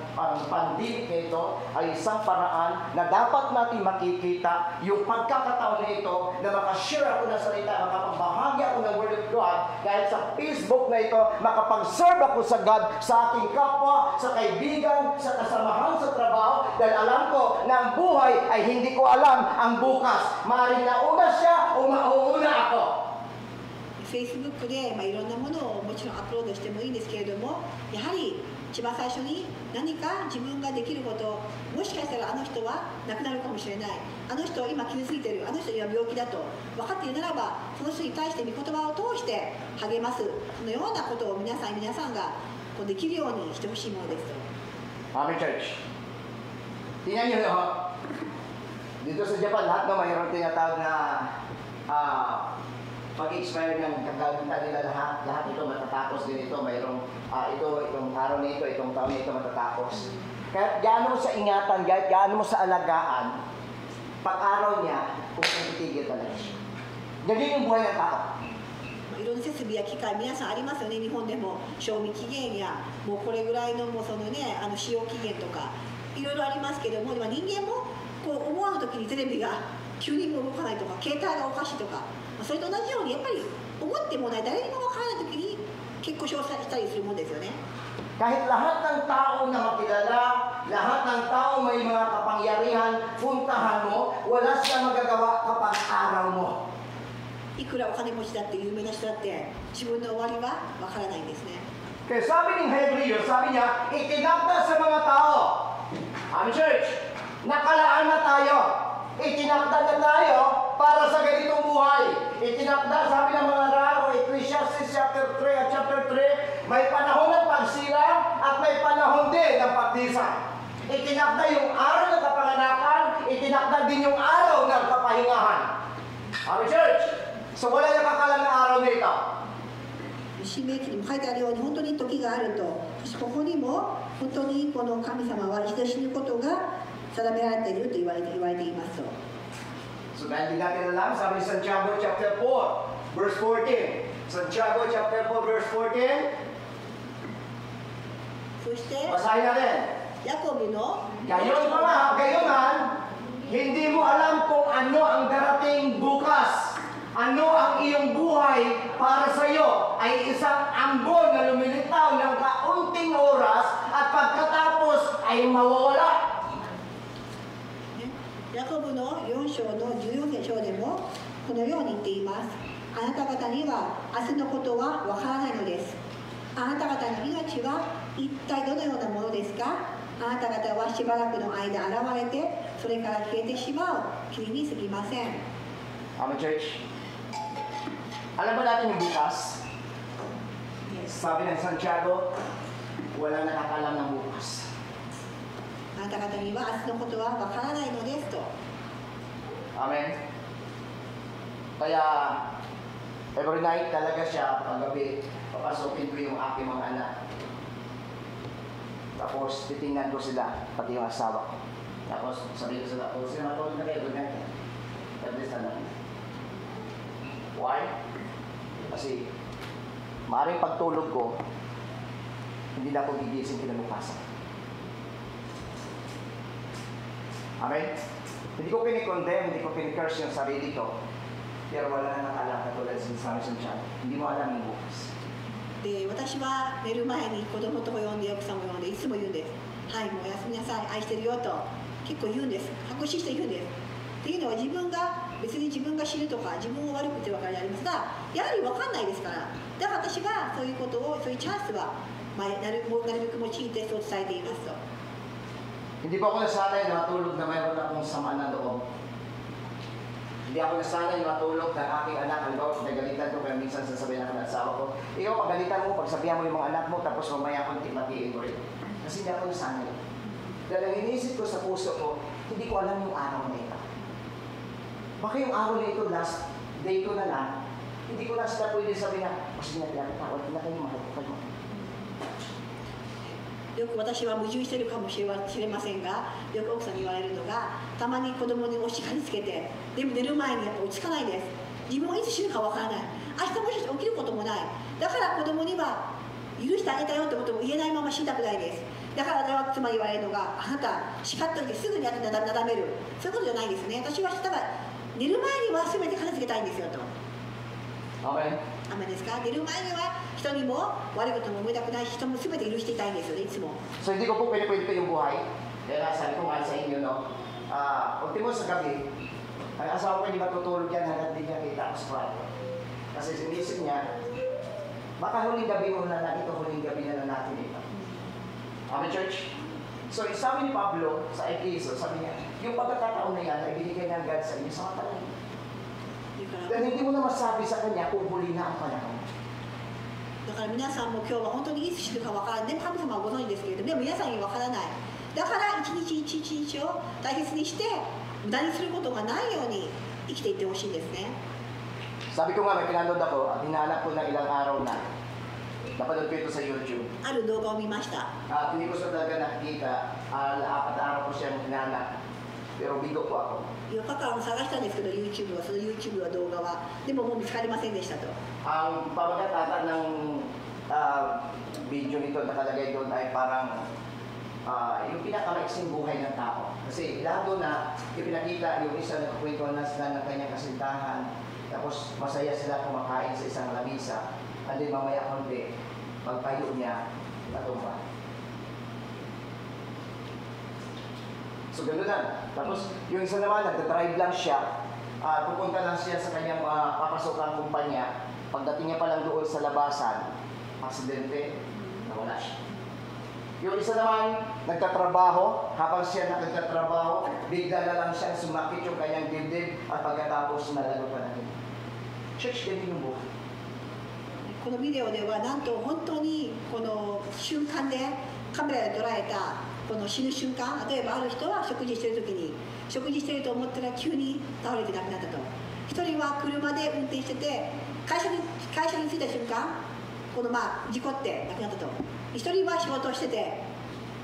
pandemic na ito ay isang paraan na dapat natin makikita yung pagkakataon na ito na makashare ako ng salita, makapagbahagi ako ng Word of God, dahil sa Facebook na ito, makapag-serve ako sa God, sa aking kapwa, sa kaibigan, sa kasamahan sa trabaho, dahil alam ko na ang buhay ay hindi ko alam ang bukas. Maaaring nauna siya o mauuna ako. Facebook で、いろんなものをもちろんアップロードしてもいいんですけれども、やはり一番最初に何か自分ができること、もしかしたらあの人は亡くなるかもしれない、あの人は今傷ついてる、あの人は病気だと分かっているならば、その人に対して御言葉を通して励ます、そのようなことを皆さんがこうできるようにしてほしいものですと。 Amen, Church. Tingnan niyo ho. Dito sa Japan, lahat na mayroon tinatawag na pag-expire ng kagamitan nila lahat ito matatapos din ito. Mayroong itong araw na ito, itong taon na ito matatapos. Kaya gaano mo sa ingatan, gaano mo sa alagaan, pag-araw niya, kung titigil talaga siya. Ganyan yung buhay ng tao. いろんな設備や機械皆さんありますよね。日本でも賞味期限やもうこれぐらいのもうそのね使用期限とかいろいろありますけども、でも人間もこう思わぬ時にテレビが急に動かないとか携帯がおかしいとか、それと同じようにやっぱり思ってもない誰にもわからない時に結構詳細したりするもんですよね。 Kahit lahat ng tao na makilala, lahat ng tao may mga kapangyarihan, puntahan mo, wala siya magagawa kapag araw mo. いくらお金持ちだって有名な人だって自分の終わりはわからないんですね。 Kaya sabi ng Hebreo, sabi niya, itinakda sa mga tao. Amen, Church, nakalaan na tayo. Itinakda na tayo para sa ganitong buhay. Itinakda, sabi ng mga raro, Ecclesiastes chapter 3 at chapter 3, may panahon ng pagsilang at may panahon din ng pagdisa. Itinakda yung araw ng kapanganakan, itinakda din yung araw ng kapahingahan. Amen, Church, so wala nakakalang na araw na ito. 新明記にも書いてあるように本当に時があると、そしてここにも本当にこの神様は一度死ぬことが定められていると言われていますと。 So dahil di natin alam, sabi ni Santiago chapter 4, verse 14. Santiago chapter 4, verse 14. そして Basahin natin. ヤコブの Gayonan, hindi mo alam kung ano ang darating bukas. Ano ang iyong buhay para sa iyo ay isang ambon na lumilitaw ng kaunting oras at pagkatapos ay mawawala. ヤコブの4章の14章でもこのように言っています。あなた方には明日のことはわからないのです。あなた方の命は一体どのようなものですか。あなた方はしばらくの間現れてそれから消えてしまう霧に過ぎません。 Amen, Church. Alam ba natin yung bukas? Sabi ng Santiago, walang nakakalam ng bukas. あなた方には明日のことはわからないのですと。 Amen. Kaya, every night talaga siya, paggabi, papasukin ko yung aking mga anak. Tapos, titingnan ko sila, pati yung asawa ko. Tapos, sabihin ko sila, oh, sila matulog na kayo, good night. At least na lang. Why? Kasi, maaaring pagtulog ko, hindi na ako gigising kinabukasan. Amen? Hindi ko kinikondemn, hindi ko kinikurse yung sarili ko. Pero wala na nakalam katulad sa sinasabi sa tiyan. Hindi mo alam yung bukas. で、私は寝る前に子供とか呼んで奥さんも呼んでいつも言うんです。はい、もうおやすみなさい、愛してるよと結構言うんです。隠しして言うんです。っていうのは自分が別に自分が死ぬとか自分を悪く言ってるわけでありますが、やはり分かんないですから。だから私はそういうことを、そういうチャンスは、なるべく用いてそう伝えていますと。 Hindi po ako nasanay na matulog na mayroon akong sama na loob. Hindi ako nasanay na matulog na aking anak. Halimbawa, nagalitan ko kaya minsan sasabihin ako ng asawa ko, ikaw pagalitan mo, pagsabihan mo yung mga anak mo, tapos mamaya kong timatiin mo rin. Kasi hindi ako nasanay. Dahil ang iniisip ko sa puso ko, hindi ko alam yung araw na ito. Baka yung araw na ito, last day ko na lang, hindi ko na sila pwede sabihin na, mas ginagalaman ka, wala na kayo, mahal ko kayo. よく私は矛盾してるかもしれませんが、よく奥さんに言われるのが、たまに子供にお叱りつけて、でも寝る前にやっぱ落ち着かないです。自分はいつ死ぬかわからない。明日もしかして起きることもない。だから子供には許してあげたよってことも言えないまま死にたくないです。だからつまり言われるのが、あなた叱っといてすぐになだめる。そういうことじゃないですね。私はただ寝る前には全て片付けたいんですよと。 Okay? ダメですか？寝る前には人にも悪いことも思いたくないし、人も全て許していたいんですよね、いつも。 So hindi ko po pinikwento yung buhay. Kaya nga sabi ko nga sa inyo, no? Ultimo sa gabi, ang asawa ko hindi matutulog yan hanggang di niya kita ako sa kwarto. Kasi sinisip niya, baka huling gabi mo na lang ito, huling gabi na lang natin ito. Amen, church? So, sabi ni Pablo sa Efeso, sabi niya, yung pagkakataon na yan ay binigay ng God sa inyo sa matalang. Dahil hindi mo na masabi sa kanya kung huli na ang panahon. だから皆さんも今日は本当にいつ死ぬかわからない。でも神様はご存知ですけれども、でも皆さんにわからない。だから一日一日を大切にして、無駄にすることがないように生きていってほしいんですね。 Sabi ko nga, may pinanood ako at hinahanap ko ng ilang araw na. Napanood ko ito sa YouTube. ある動画を見ました。 At hindi ko siya talaga nakikita. 4 na araw ko siyang hinahanap. Pero bigo po ako. 4日間探したんですけど、YouTube は、その YouTube の動画は。でももう見つかりませんでしたと。 Ang pamagat ata ng video nito nakalagay doon ay parang yung pinakamaiksing buhay ng tao. Kasi lahat doon na ipinakita yung isa na kwento na sila ng kanyang kasintahan. Tapos masaya sila kumakain sa isang lamisa. At din mamaya konti, pagpayo niya, natumba. So gano'n lang. Tapos yung isa naman, nagdadrive lang siya. Pupunta lang siya sa kanyang papasokang kumpanya. Pagdating niya pa lang doon sa labasan, aksidente, nawala siya. Yung isa naman, nagtatrabaho. Habang siya nagtatrabaho, bigla na lang siya sumakit yung kanyang dibdib at pagkatapos nalalo pa natin. Church, ganyan yung buhay. このビデオではなんと本当にこの瞬間でカメラで捉えたこの死ぬ瞬間、例えばある人は食事してる時に食事してると思ったら急に倒れて亡くなったと。一人は車で運転してて会社に着いた瞬間この事故って亡くなったと。一人は仕事をしてて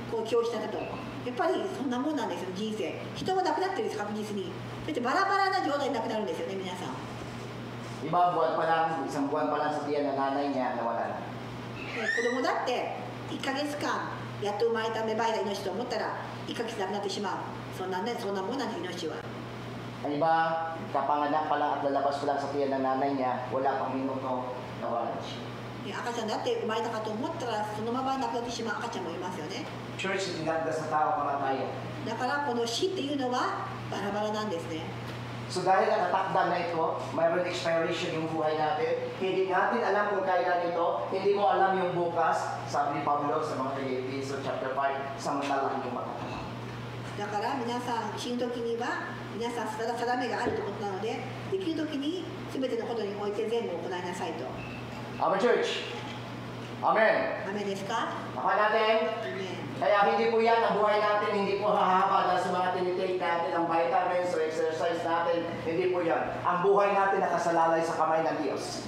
こう気を失ったと。やっぱりそんなもんなんですよ人生。人は亡くなってるんです確実に。そしてバラバラな状態で亡くなるんですよね皆さん。 Iba buwan pa lang, isang buwan pa lang sa tiyan ng nanay niya, nawala na. 子供だって1ヶ月間やっと生まれた芽生えた命と思ったら1ヶ月亡くなってしまう。そんなもんなんです命は。 Ang iba, kapanganak pa lang at lalabas pa lang sa tiyan ng nanay niya, wala pang minuto, nawala na siya. 赤ちゃんだって生まれたかと思ったらそのまま亡くなってしまう赤ちゃんもいますよね。 Church, tinagda sa tao kamatayan. だからこの死っていうのはバラバラなんですね。 So dahil nakatakda na ito, mayroon expiration yung buhay natin. Hindi natin alam kung kailan ito. Hindi mo alam yung bukas. Sabi ni Pablo sa mga Efeso chapter 5, samantalang yung makakalaman. だから皆さん死ぬ時には皆さん定めがあるということなので、できる時に全てのことにおいて全部行いなさいと。 Amen, Church. Amen. ダメですか？ Baka natin, kaya hindi po yan ang buhay natin, hindi po hahaba dahil sa mga tinitake natin, ang vitamins o exercise natin, hindi po yan. Ang buhay natin nakasalalay sa kamay ng Diyos.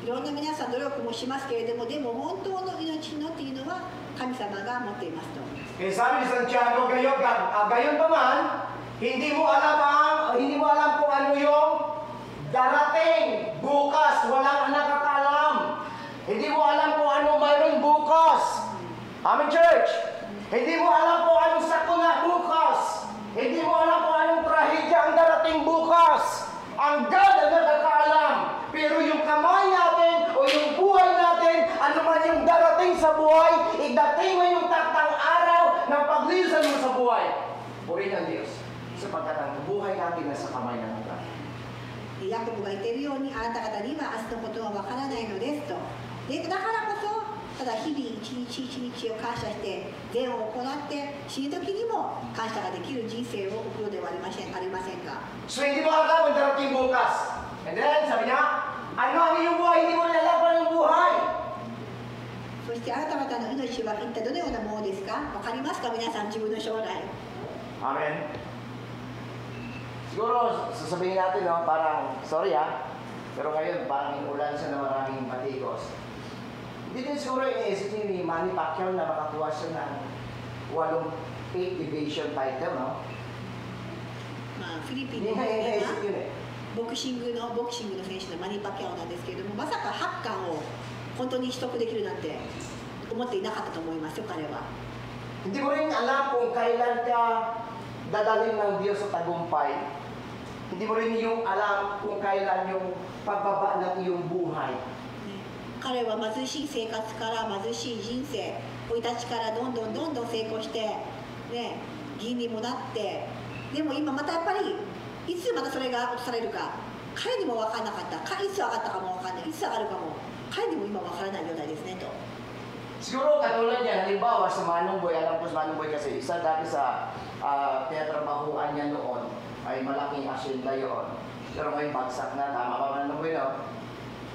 いろんな皆さん努力もしますけれども、でも本当の命のっていうのは神様が持っていますと。 Kaya sabi ni Santiago, gayon pa man, hindi mo alam kung ano yung darating bukas, walang nakakaalam. Hindi mo alam kung ano mayroon bukas. Amen, church. Hindi mo alam kung anong sakuna bukas. Hindi mo alam kung anong trahedya ang darating bukas. Ang God ang nakakaalam. Pero yung kamay natin o yung buhay natin, ano man yung darating sa buhay, idating mo yung taktang araw ng paglisan mo sa buhay. Purihin ang Diyos. Sapagkat ang buhay natin nasa kamay ng God. ヤコブが言っているように、あなた方には明日のことはわからないのですと。でだからこそ、ただ日々一日一日を感謝して、善を行って、死ぬ時にも感謝ができる人生を送るではありませんか。So hindi mo alam ang darating bukas. And then sabi niya, ano ang iyong buhay? Hindi mo alam kung anong buhay. そしてあなた方の命は一体どのようなものですか。わかりますか皆さん自分の将来。 Amen. Siguro, sasabihin natin, no, parang, sorry pero ngayon, parang inulan siya na maraming batikos. Hindi din siguro iniisip ni Manny Pacquiao na makakuha siya ng 8 division title, no? まあ、フィリピン Hindi の nga iniisip yun ボクシングの選手のマニー・パキャオなんですけれども、まさか8冠を本当に取得できるなんて思っていなかったと思いますよ、彼は。 Hindi mo rin alam kung kailan ka dadalhin ng Diyos sa tagumpay. Hindi mo rin yung alam kung kailan yung pagbaba ng iyong buhay. 彼は貧しい生活から貧しい人生、生い立ちからどんどん成功して、ね、議員にもなって、でも今またやっぱりいつまたそれが落とされるか、彼にも分からなかった、いつ上がったかも分からない、いつ上がるかも彼にも今分からない状態ですねと。 Siguro katulad niya, halimbawa sa Manong Boy, alam ko sa Manong Boy kasi isa dati sa tinatrabahuan niya noon ay malaking asyenda yun. Pero ngayon bagsak na, tama ba Manong Boy, no?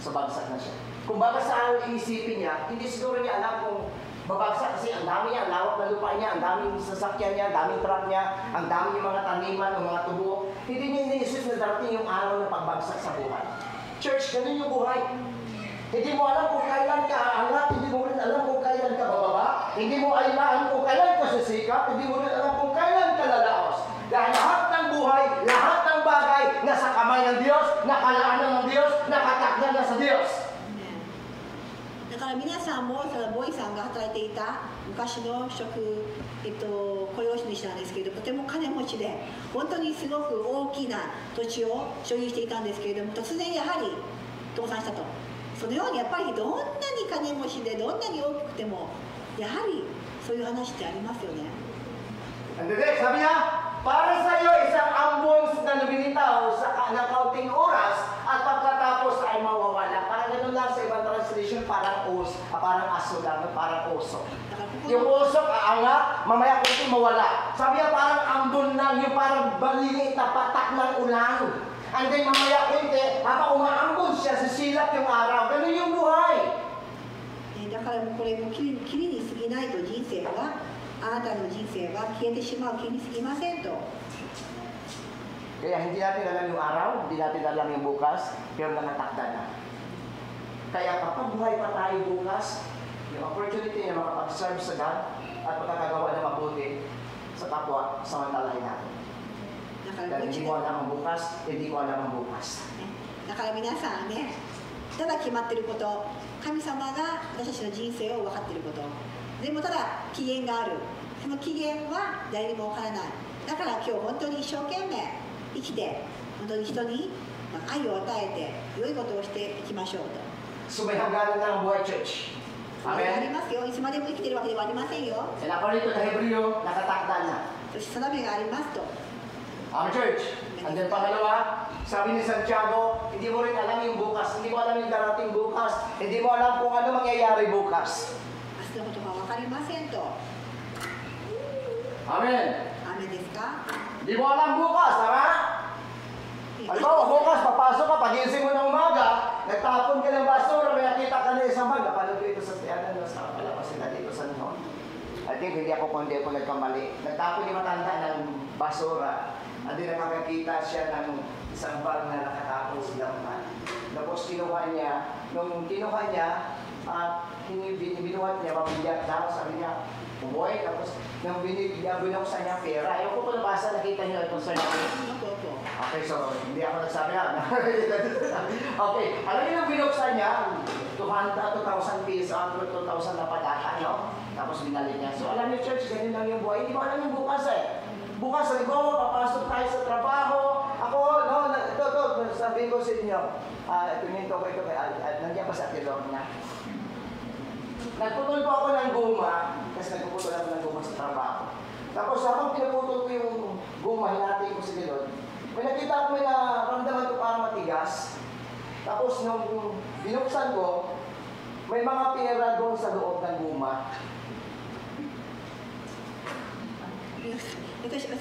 So bagsak na siya. Kung baga sa iisipin niya, hindi siguro niya alam kung babagsak kasi ang dami niya, ang lawak na lupa niya, ang daming sasakyan niya, ang daming truck niya, ang dami yung mga taniman, yung mga tubo. Hindi niya iniisip na darating yung araw na pagbagsak sa buhay. Church, ganun yung buhay. Hindi mo alam kung kailan ka aangat, hindi mo rin alam kung kailan ka bababa, hindi mo alam kung kailan ka sisikap, hindi mo rin alam kung kailan ka lalaos. Dahil lahat ng buhay, lahat ng bagay nasa kamay ng Diyos, nakalaanan ng Diyos, nakatakda na sa Diyos. だから皆さんもそのボイさんが働いていた昔の雇用主なんですけれども、とても金持ちで本当にすごく大きな土地を所有していたんですけれども、突然やはり倒産したと。そのようにやっぱりどんなに金持ちでどんなに大きくてもやはりそういう話ってありますよね。 Hindi, sabi niya, para sa iyo isang ambon na lumilitaw sa kaunting oras at pagkatapos ay mawawala. Parang ganun lang sa ibang translation, parang aso lang, parang oso. Yung oso aangat, mamaya kunti mawala. Sabi niya parang ambon lang, yung parang baliliit na patak ng ulan. And then mamaya kunti, habang umaambon siya, sisilap yung araw. Ganun yung buhay. だからこれもきりに過ぎないと人生はあなたの人生は消えてしまうきりに過ぎませんと。 Kaya hindi natin alam yung araw, hindi natin alam yung bukas, pero nakatakda na. Kaya kapag buhay pa tayo bukas, yung opportunity na makapag-serve sa God at pagkakagawa na mabuti sa kapwa, samantalahin natin. Dahil hindi mo alam ang bukas, hindi mo alam ang bukas. だから皆さんね、ただ決まっていること、神様が私たちの人生を分かっていること、でもただ期限がある、その期限は誰にも分からない。だから今日本当に一生懸命生きて、本当に人に愛を与えて良いことをしていきましょうと。 So may hangganan na ang buhay, church. あり Amen? ますよ。いつまでも生きているわけではありませんよ。 And according to the Hebreo, nakatakda na. そして定めがありますと。 Amen, church. And then pangalawa, sabi ni Santiago, hindi mo rin alam yung bukas, hindi mo alam yung darating bukas, hindi mo alam kung ano mangyayari bukas. 明日のことが分かりませんと。 Amen. 雨ですか？ Hindi mo alam bukas, tama? Halimbawa, bukas, papasok ka, pagising mo ng umaga, nagtapon ka ng basura, may nakita ka na isang bag. Napanood ko ito sa tiyanan, sa palapasin na dito sa noon. I think hindi ako nagkamali. Nagtapon yung matanda ng basura. At di nakakakita siya ng isang bag na nakatapos sa laman. Tapos kinuha niya, nung kinuha niya, binuhat niya, mabiyak daw, sabi niya, umuwi, tapos nung binuksan niya pera, ayaw ko pa nabasa, nakita niyo itong sarili. Okay, so hindi ako nagsabi na. Okay, alam niyo nung binuksan niya, 2,000 pesos, 2,000 na padaka, no? Tapos binalik niya. So alam niyo, church, ganun lang yung buhay. Hindi mo alam yung bukas eh. Bukas, halimbawa, papasok tayo sa trabaho. Ako, no, ito, sabihin ko sa inyo, tuminto ko ito, nandiyan pa sa atilog na. Nagputol po ako ng guma, kasi nagpuputol ako ng guma sa trabaho. Tapos habang pinaputol ko yung guma, hinati ko sa gilod, may nakita ko, may naramdaman ko parang matigas. Tapos nung binuksan ko, may mga pera doon sa loob ng guma. そして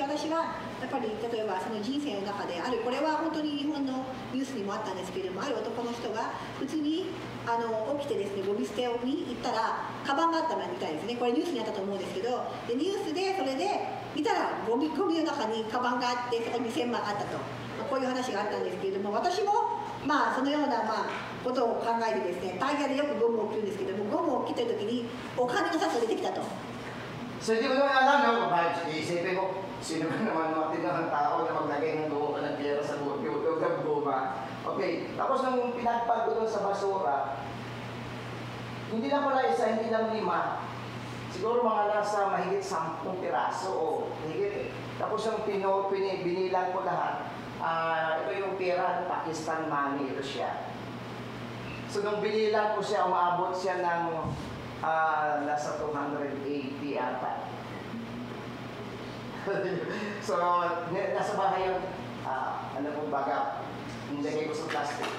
私はやっぱり例えばその人生の中である、これは本当に日本のニュースにもあったんですけれども、ある男の人が普通に起きてですね、ゴミ捨てに行ったらカバンがあったみたいですね。これニュースにあったと思うんですけど、でニュースでそれで見たらゴミの中にカバンがあって、そこに2000万あったと、こういう話があったんですけれども、私もまあそのようなことを考えてですね、タイヤでよくゴムを切るんですけども、ゴムを切ってる時にお金の札が出てきたと。So hindi mo naman alam, no? Bakit iisipin mo, sino ba naman matindang tao na maglagay ng buo ka ng pera sa goma? Okay, tapos nung pinagpag ko doon sa basura, hindi lang pala isa, hindi lang 5. Siguro mga nasa mahigit 10 piraso o higit eh. Tapos yung binilang ko lahat, ito yung pera ng Pakistan money, ito siya. So nung binilang ko siya, umaabot siya ng nasa 280 ata. So, nasa bahay yun, ano kong baga, nilagay ko sa plastic.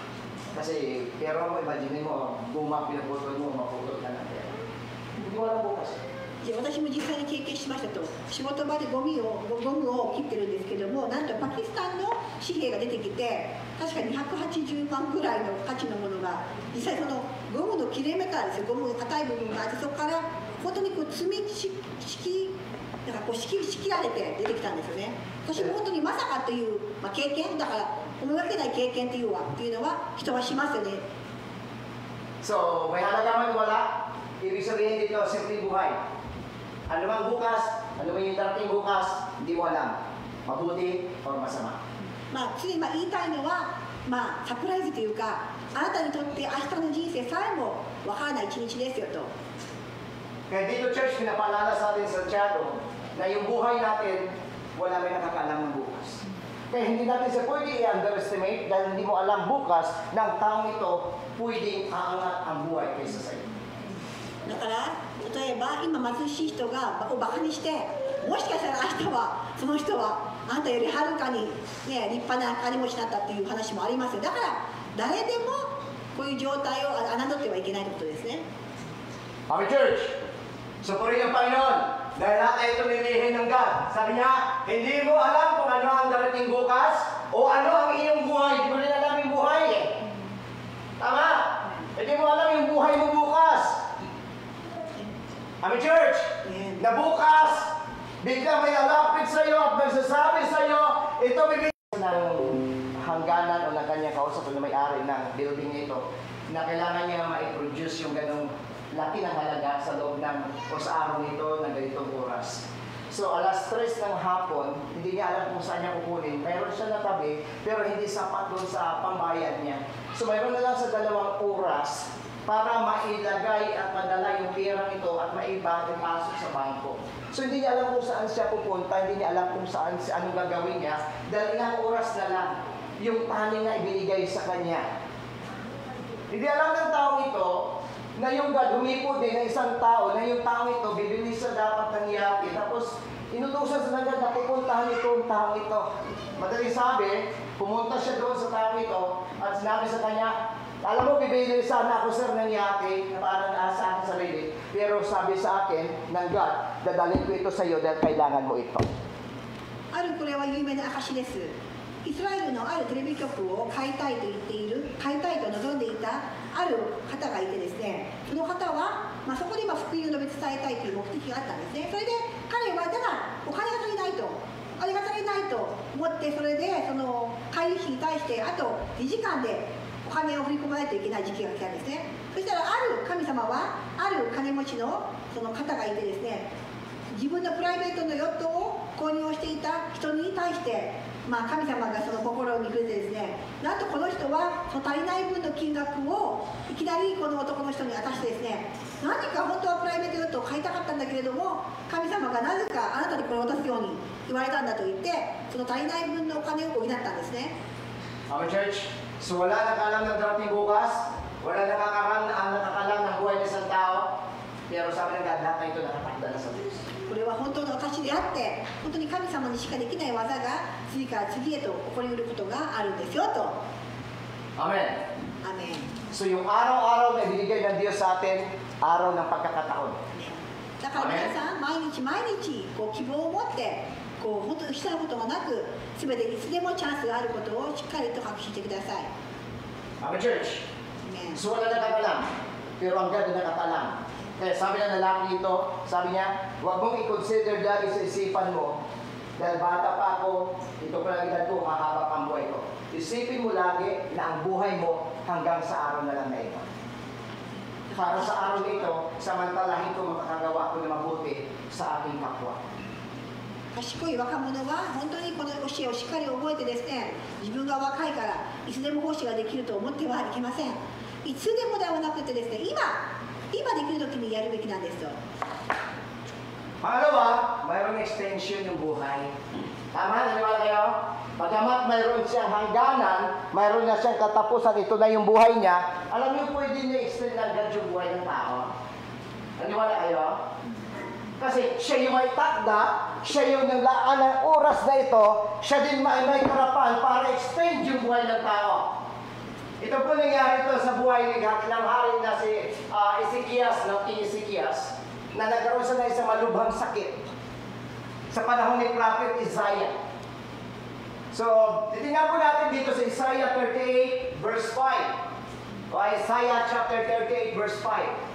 Kasi, pero imagine mo, guma, pinaputol mo, maputol ka na pera. Hindi mo alam bukas. 私も実際に経験しましたと、仕事場でゴムを切ってるんですけども、なんとパキスタンの紙幣が出てきて、確か280万ぐらいの価値のものが、実際そのゴムの切れ目からですよ、ゴムの硬い部分があって、そこから本当にこう積み仕切られて出てきたんですよね。私も本当にまさかという、経験だから思いがけない経験っていうのは人はしますよね。 So, may halaga man wala, ibig sabihin dito, simpleng buhay. Ano mang bukas, ano mang yung darating bukas, hindi mo alam. Mabuti o masama. 次に言いたいのは、サプライズというか、あなたにとって明日の人生さえもわからない一日ですよと。 Kaya dito, church, pinapaalala sa atin sa Tiago na yung buhay natin, wala may nakakaalam ng bukas. Kaya hindi natin siya pwede i-underestimate dahil hindi mo alam bukas na ang taong ito pwedeng aangat ang buhay kaysa sa iyo. だから例えば今貧しい人がバカにして、もしかしたら明日はその人はあなたよりはるかに、立派な金持ちだったっていう話もありますよ。だから誰でもこういう状態を侮ってはいけないということですね。 Amen, church! Supurin ang Panginoon dahil natin ito nilihin ng God. Sabi niya, hindi mo alam kung ano ang darating bukas o ano ang iyong buhay. Hindi mo rin alam yung buhay eh. Tama? Hindi mo alam yung buhay mo bukas. Amen, church! Na bukas, bigla may lalapit sa iyo at nagsasabi sa iyo, ito bibigyan ng hangganan o ng kanyang kausap na may-ari ng building nito na kailangan niya ma-produce yung ganong laki ng halaga sa loob ng o sa araw nito ng ganitong oras. So, alas 3 ng hapon, hindi niya alam kung saan niya kukunin. Mayroon siya natabi, pero hindi sapat doon sa pambayad niya. So, mayroon na lang sa 2 oras para mailagay at madala yung pera ito at maipasok sa bangko. So, hindi niya alam kung saan siya pupunta, hindi niya alam kung saan, anong gagawin niya, dahil ilang oras na lang yung paning na ibinigay sa kanya. Hindi alam ng tao ito na yung God humipo din ng isang tao, na yung tao ito bibili sa dapat ng yaki. Tapos, inutusan sa God na pupuntahan ito ang tao ito. Madaling sabi, pumunta siya doon sa tao ito at sinabi sa kanya, alam mo, bibili sana ako sir ng yaki na para sa akin sarili. Pero sabi sa akin ng God, dadalhin ko ito sa iyo dahil kailangan mo ito. あるこれは有名な証です。イスラエルのあるテレビ局を買いたいと望んでいたある方がいてですね、その方は、そこで福音を述べ伝えたいという目的があったんですね。それで彼はただお金が足りないと、お金が足りないと思って、それでその会費に対してあと2時間でお金を振り込まないといけない時期が来たんですね。そしたらある神様はある金持ちのその方がいてですね、自分のプライベートのヨットを購入をしていた人に対して、神様がその心に触れてですね、なんとこの人はその足りない分の金額をいきなりこの男の人に渡してですね、何か本当はプライベートヨットを買いたかったんだけれども、神様がなぜかあなたにこれを渡すように言われたんだと言って、その足りない分のお金を補ったんですね。Our church, so wala nakakalam ng darating bukas, wala nakakalam ng buhay ng isang tao, pero sabi ng God, lahat na ito nakatakda na sa Diyos. これは本当の証であって、本当に神様にしかできない技が次から次へと起こりうることがあるんですよと。Amen. アメン。 So yung araw-araw na binigay ng Diyos sa atin, araw ng pagkakataon. だだから皆さん毎日毎日こう希望を持ってこう本当に失うことがなく全ていつでもチャンスがあることをしっかりと確信してください。 Amen, church. Amen. So wala nakakalam, pero ang God na nakakalam. Kaya sabi ng lalaki dito, sabi niya, huwag mong i-consider lagi sa isipan mo, dahil bata pa ako, ito pa lang edad ko, mahaba pang buhay ko. Isipin mo lagi na ang buhay mo hanggang sa araw na lang na ito. Para sa araw nito, samantalahin ko makakagawa ko na mabuti sa aking kapwa. 賢い若者は本当にこの教えをしっかり覚えてですね、自分が若いからいつでも奉仕ができると思ってはいけません。いつでもではなくてですね、今できる時にやるべきなんですよ。 Pangalawa, mayroong extension yung buhay. Tama, naniwala kayo? Pagamat mayroon siyang hangganan, mayroon na siyang katapusan, ito na yung buhay niya, alam niyo pwede niya extend agad yung buhay ng tao. Naniwala kayo? Kasi siya yung may takda, siya yung naglaan ng oras na ito, siya din may karapan para extend yung buhay ng tao. Ito po nangyari ito sa buhay ng hari na si Ezekias, ng King Ezekias, na nagkaroon siya ng isang malubhang sakit sa panahon ni Prophet Isaiah. So, titingnan po natin dito sa Isaiah 38 verse 5. O Isaiah chapter 38 verse 5.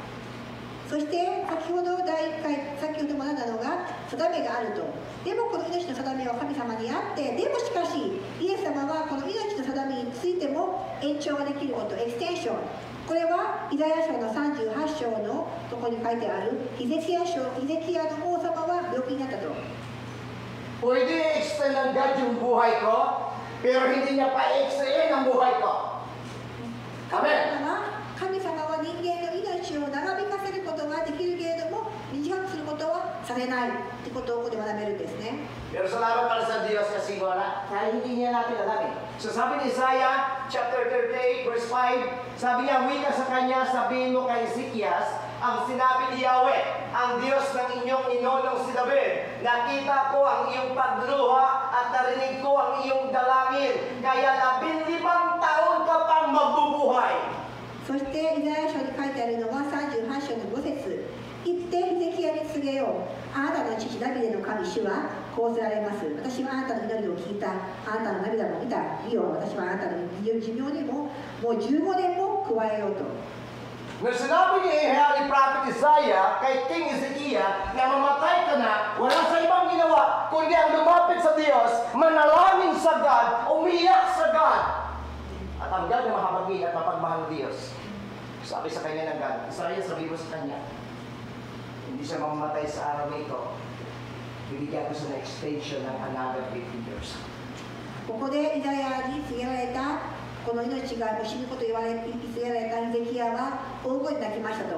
そして先ほど第1回、先ほど学んだのが定めがあると。でもこの命の定めは神様にあって、でもしかしイエス様はこの命の定めについても延長ができること、エクステンション。これはイザヤ書の38章のところに書いてあるヒゼキヤの王様は病気になったと。 Pwede extend ng God yung buhay ko, pero hindi niya pa-extend ang buhay ko. Amen. 神様は人間の命を長引かせることができるけれども短くすることはされないってことをここで学べるんですね。 Pero salamat pala sa Diyos kasi wala, dahil hindi niya natin alam eh. So sabi ni Isaiah chapter 38 verse 5, sabi niya, wika sa kanya, sabihin mo kay Ezekias, ang sinabi ni Yahweh, ang Diyos ng inyong ninonong si David, nakita ko ang iyong pagluha at narinig ko ang iyong dalangin, kaya 15 taon ka pang magbubuhay. そしてイザヤ書に書いてあるのは38章の5節、言ってヒゼキヤに告げよう、あなたの父ダビデの神主はこうせられます。私はあなたの祈りを聞いた、あなたの涙も見た。いいよ、私はあなたの寿命にももう15年も加えようと。 Nung sinabi ni Prophet Isaiah kay King Ezekiel na mamatay ka na, wala sa ibang ginawa, kundi ang lumapit sa Diyos, manalangin sa God, umiyak sa God. At ang God na mahabagin at mapagmahal ng Diyos. Sabi sa kanya ng God, Isaiah, sabi ko sa kanya, hindi siya mamamatay sa araw na ito, bibigyan ko siya ng extension ng another 50 years. ここでイザヤに告げられたこの命がもう死ぬことを告げられたヒゼキヤは大声で泣きましたと。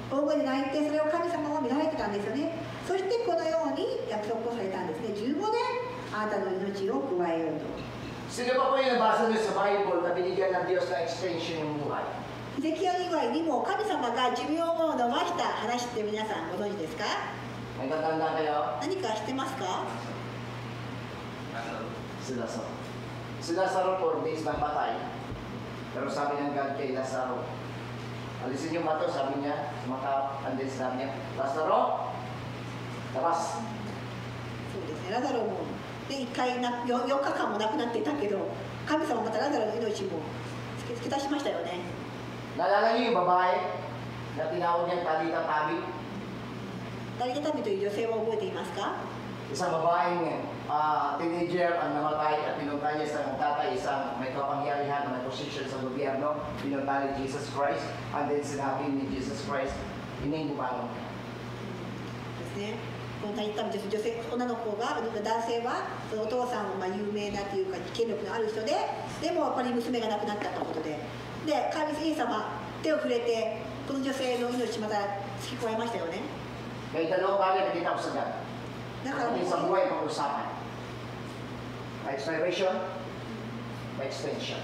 大声で泣いてそれを神様は見られてたんですよね。そしてこのように約束をされたんですね。15年あなたの命を加えようと。 Sino pa po yung nabasa nyo sa Bible na binigyan ng Diyos na extension yung buhay? ヒゼキヤ以外にも神様が寿命を伸ばした話って皆さんご存知ですか？ May tatanda kayo? 何か知ってますか？ Si Lazaro. Si Lazaro 4 days nang patay. Pero sabi ng God kay Lazaro, alisin yung bato, sabi niya, mata, and then sabi niya, Lazaro, labas. そうですね、ラザロも、ね、4日間も亡くなっていたけど、神様またラザロの命も付け足しましたよね。 Naalala niyo yung babae na tinawag niyang Talita Tabi? 誰が旅という女性を覚えていますか？ Isang babaeng teenager ang namatay at pinunta niya sa tatay, isang may kapangyarihan, may position sa gobyerno, pinunta ni Jesus Christ, and then sinabi ni Jesus Christ, ining bupano. ですね。この旅女性、女の子が、男性はそのお父さんは有名なというか権力のある人で、でもやっぱり娘が亡くなったということで、で神様手を触れてこの女性の命また付け加えましたよね。 May dalawang bagay na kita ko sa God. だから Ang isang buhay pag-usapan. May expiration, may extension.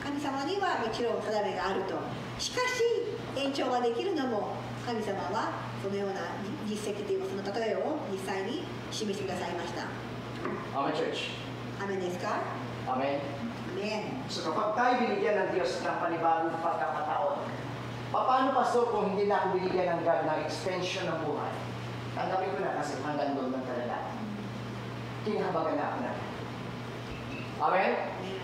神様にはもちろん定めがあると。しかし延長ができるのも神様はそのような実績というかその例えを実際に示してくださいました。 Amen, church. アメンですか？ Amen. アメン。 So kapag tayo binigyan ng Diyos ng panibagong pagkakataon, Paano, Pastor, kung hindi na ako binigyan ng God ng extension ng buhay? Tanggapin ko na kasi hanggang doon lang talaga. Kinahabagan na ako na. Amen?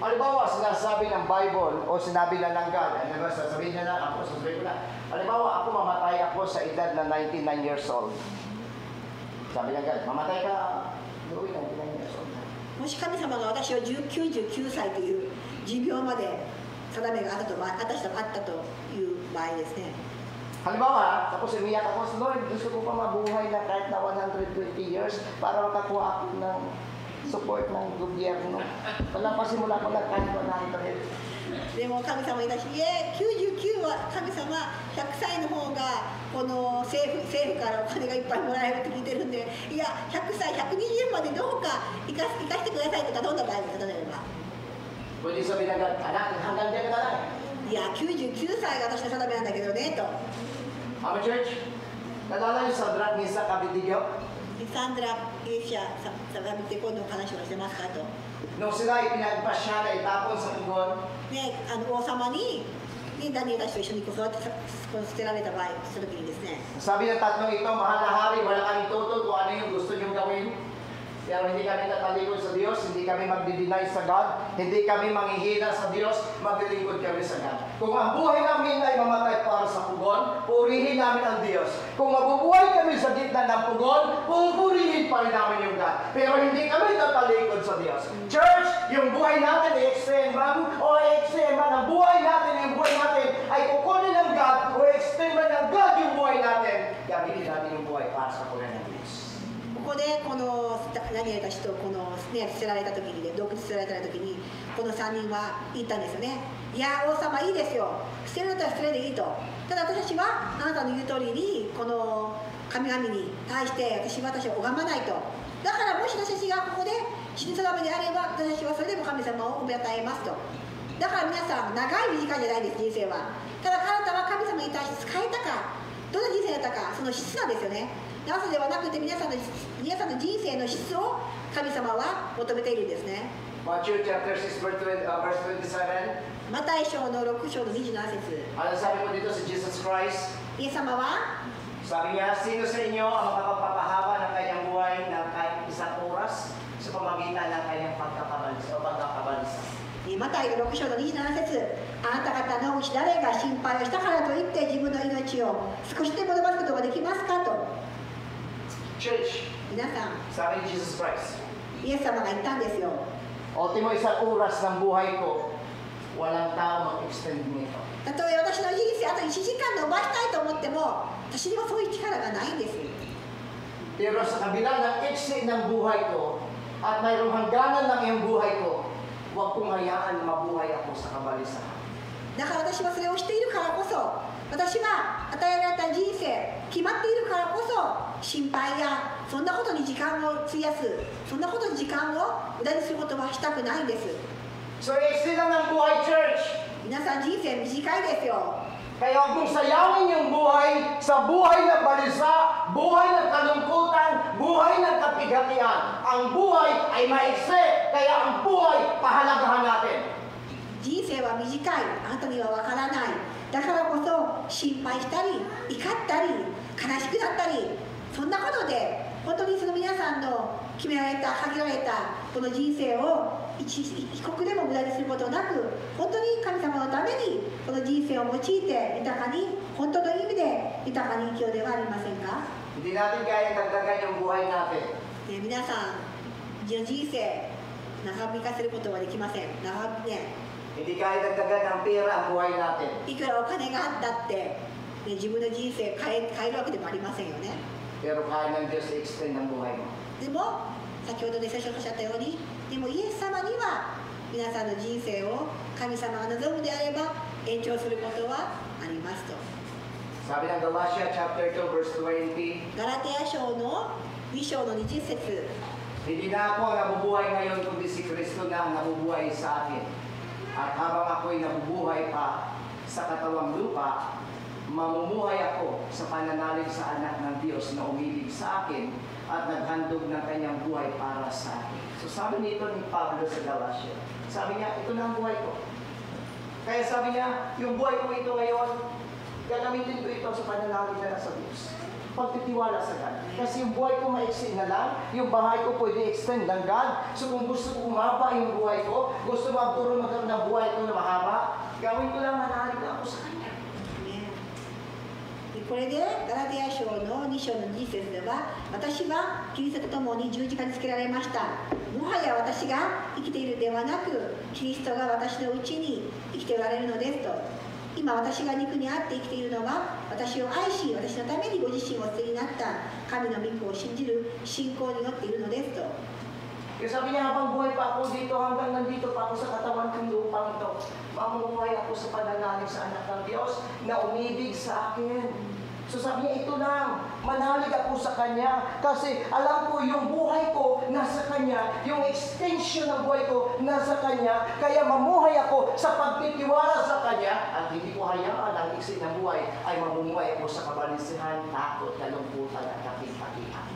Halimbawa, sinasabi ng Bible o sinabi na ng God, ano ba, sasabihin na lang ako, sasabihin ko na, halimbawa, ako mamatay ako sa edad na 99 years old. Sabi ng God, mamatay ka, Louie, 99 years old. もし神様が私を99歳という寿命まで定めがあったと私とあったという場合ですね。 Halimbawa, tapos umiyak ako, Lord, gusto ko pa mabuhay na kahit na 120 years para makakuha ako ng support ng gobyerno. Wala pa simula ko lang kahit 100. でも神様いたし、99は神様100歳の方がこの政府からお金がいっぱいもらえるって聞いてるんで、いや100歳120までどうか生かしてくださいとかどんな場合ですか、例えば。 Pwede sabihin ng God, anak, hanggang dyan ka na lang. いや99歳が私の定めなんだけどねと。 Ama Church, nalala niyo sa Drak Misa Kabitidio? サンドラ・エシャさんが見て今度の話をしてますかと。 Nung sila ipinagpasya na itapon sa pugon, ね、王様にダニエルたちと一緒にこう育て捨てられた場合した時にですね、 sabi ng tatlong ito, mahal na hari, wala kami tutol kung ano yung gusto niyong gawin. Pero hindi kami tatalikod sa Diyos, hindi kami magdi-deny sa God, hindi kami manghihina sa Diyos, maglilingkod kami sa God. Kung ang buhay namin ay mamatay para sa pugon, purihin namin ang Diyos. Kung mabubuhay kami sa gitna ng pugon, pupurihin pa rin namin yung God. Pero hindi kami tatalikod sa Diyos. Church, yung buhay natin i-extend man o i-extend man ang buhay natin, yung buhay natin ay kukunin ng God o i-extend man ng God yung buhay natin. Gamitin natin yung buhay para sa punan ng Diyos. ここでこのダニエルたちとこの、ね、捨てられた時にね、洞窟捨てられた時にこの3人は言ったんですよね。いや王様いいですよ、捨てるんだったら捨てるでいいと。ただ私たちはあなたの言う通りにこの神々に対して私を拝まないと。だからもし私たちがここで死ぬ定めであれば私たちはそれでも神様を褒め与えますと。だから皆さん長い短いじゃないです、人生は。ただあなたは神様に対して使えたか、どんな人生だったか、その質なんですよね。朝ではなくて皆さんの人生の質を神様は求めているんですね。 Matthew chapter 6 verse 27. マタイ書の6章の27節。 Ano sabi po dito si Jesus Christ? イエス様は Sabi niya, sino sa inyo ang makapagpapahaba ng kanyang buhay ng kahit isang oras sa pamagitan ng kanyang pagkakabalisa? マタイの6章の27節。あなた方のうち誰が心配をしたからといって自分の命を少しでも伸ばすことができますかと。 Church, 皆さん、 sabi ni Jesus Christ, イエス様が言ったんですよ。 ultimo isang oras ng buhay ko, walang tao mag-extend nito. たとえ私の人生あと1時間伸ばしたいと思っても私にはそういう力がないんです。 Pero sa kabila ng exit ng buhay ko at mayroong hangganan ng iyong buhay ko, huwag kong hayaan na mabuhay ako sa kabalisahan. だから私はそれをしているからこそ、私は与えられた人生決まっているからこそ心配やそんなことに時間を費やす、そんなことに時間を無駄にすることはしたくないんです。 So, exit lang ng buhay, church. 皆さん人生短いですよ。 Kaya huwag mong sayangin yung buhay sa buhay ng balisa, buhay ng kalungkutan, buhay ng kapigatian. Ang buhay ay maiksi, kaya ang buhay pahalagahan natin. 人生は短い、あなたにはわからない。だからこそ心配したり怒ったり悲しくなったり、そんなことで本当にその皆さんの決められた限られたこの人生を一刻でも無駄にすることなく、本当に神様のためにこの人生を用いて豊かに、本当の意味で豊かに生きようではありませんか。 Hindi natin kaya dagdagan yung buhay natin. 皆さん人生長引かせることはできません。長ね Hindi kaya dagdagan ng pera ang buhay natin. いくらお金があったって、自分の人生変えるわけでもありませんよね。 Pero kaya ng Diyos i-extend ang buhay mo. でも先ほどで最初におっしゃったように、でもイエス様には皆さんの人生を神様が望むであれば延長することはありますと。 Sabi ng Galatia chapter 2 verse 20, ガラテヤ書の2章の20節。 Hindi na ako ang nabubuhay ngayon kundi si Kristo na ang nabubuhay sa akin. At habang ako'y nabubuhay pa sa katawang lupa, mamumuhay ako sa pananalig sa anak ng Diyos na umibig sa akin at naghandog ng kanyang buhay para sa akin. So sabi nito ni Pablo sa Galatia, sabi niya, ito na ang buhay ko. Kaya sabi niya, yung buhay ko ito ngayon, Gagamitin ko ito sa panalangin na nasa Diyos. Pagtitiwala sa God. Kasi yung buhay ko ma-extend na lang, yung bahay ko pwede extend ng God. So kung gusto ko umaba yung buhay ko, gusto magturo magkaroon ng buhay ko na mahaba, gawin ko lang manalig na ako sa Kanya. これでガラテヤ書の2章の2節では、私はキリストと共に十字架につけられました。もはや私が生きているではなく、キリストが私のうちに生きておられるのですと。今私が肉にあって生きているのは、私を愛し、私のためにご自身をお捨てになった神の御子を信じる信仰によっているのですと。 Kaya sabi niya, habang buhay pa ako dito, hanggang nandito pa ako sa katawan kong lupang ito, mamuhay ako sa pananalig sa anak ng Diyos na umibig sa akin. So sabi niya, ito lang, manalig ako sa Kanya kasi alam ko yung buhay ko nasa Kanya, yung extension ng buhay ko nasa Kanya, kaya mamuhay ako sa pagtitiwala sa Kanya at hindi ko hayaan ang iksi ng buhay ay mamumuhay ako sa kabalisihan, takot, kalungkutan at kapit-kapihan.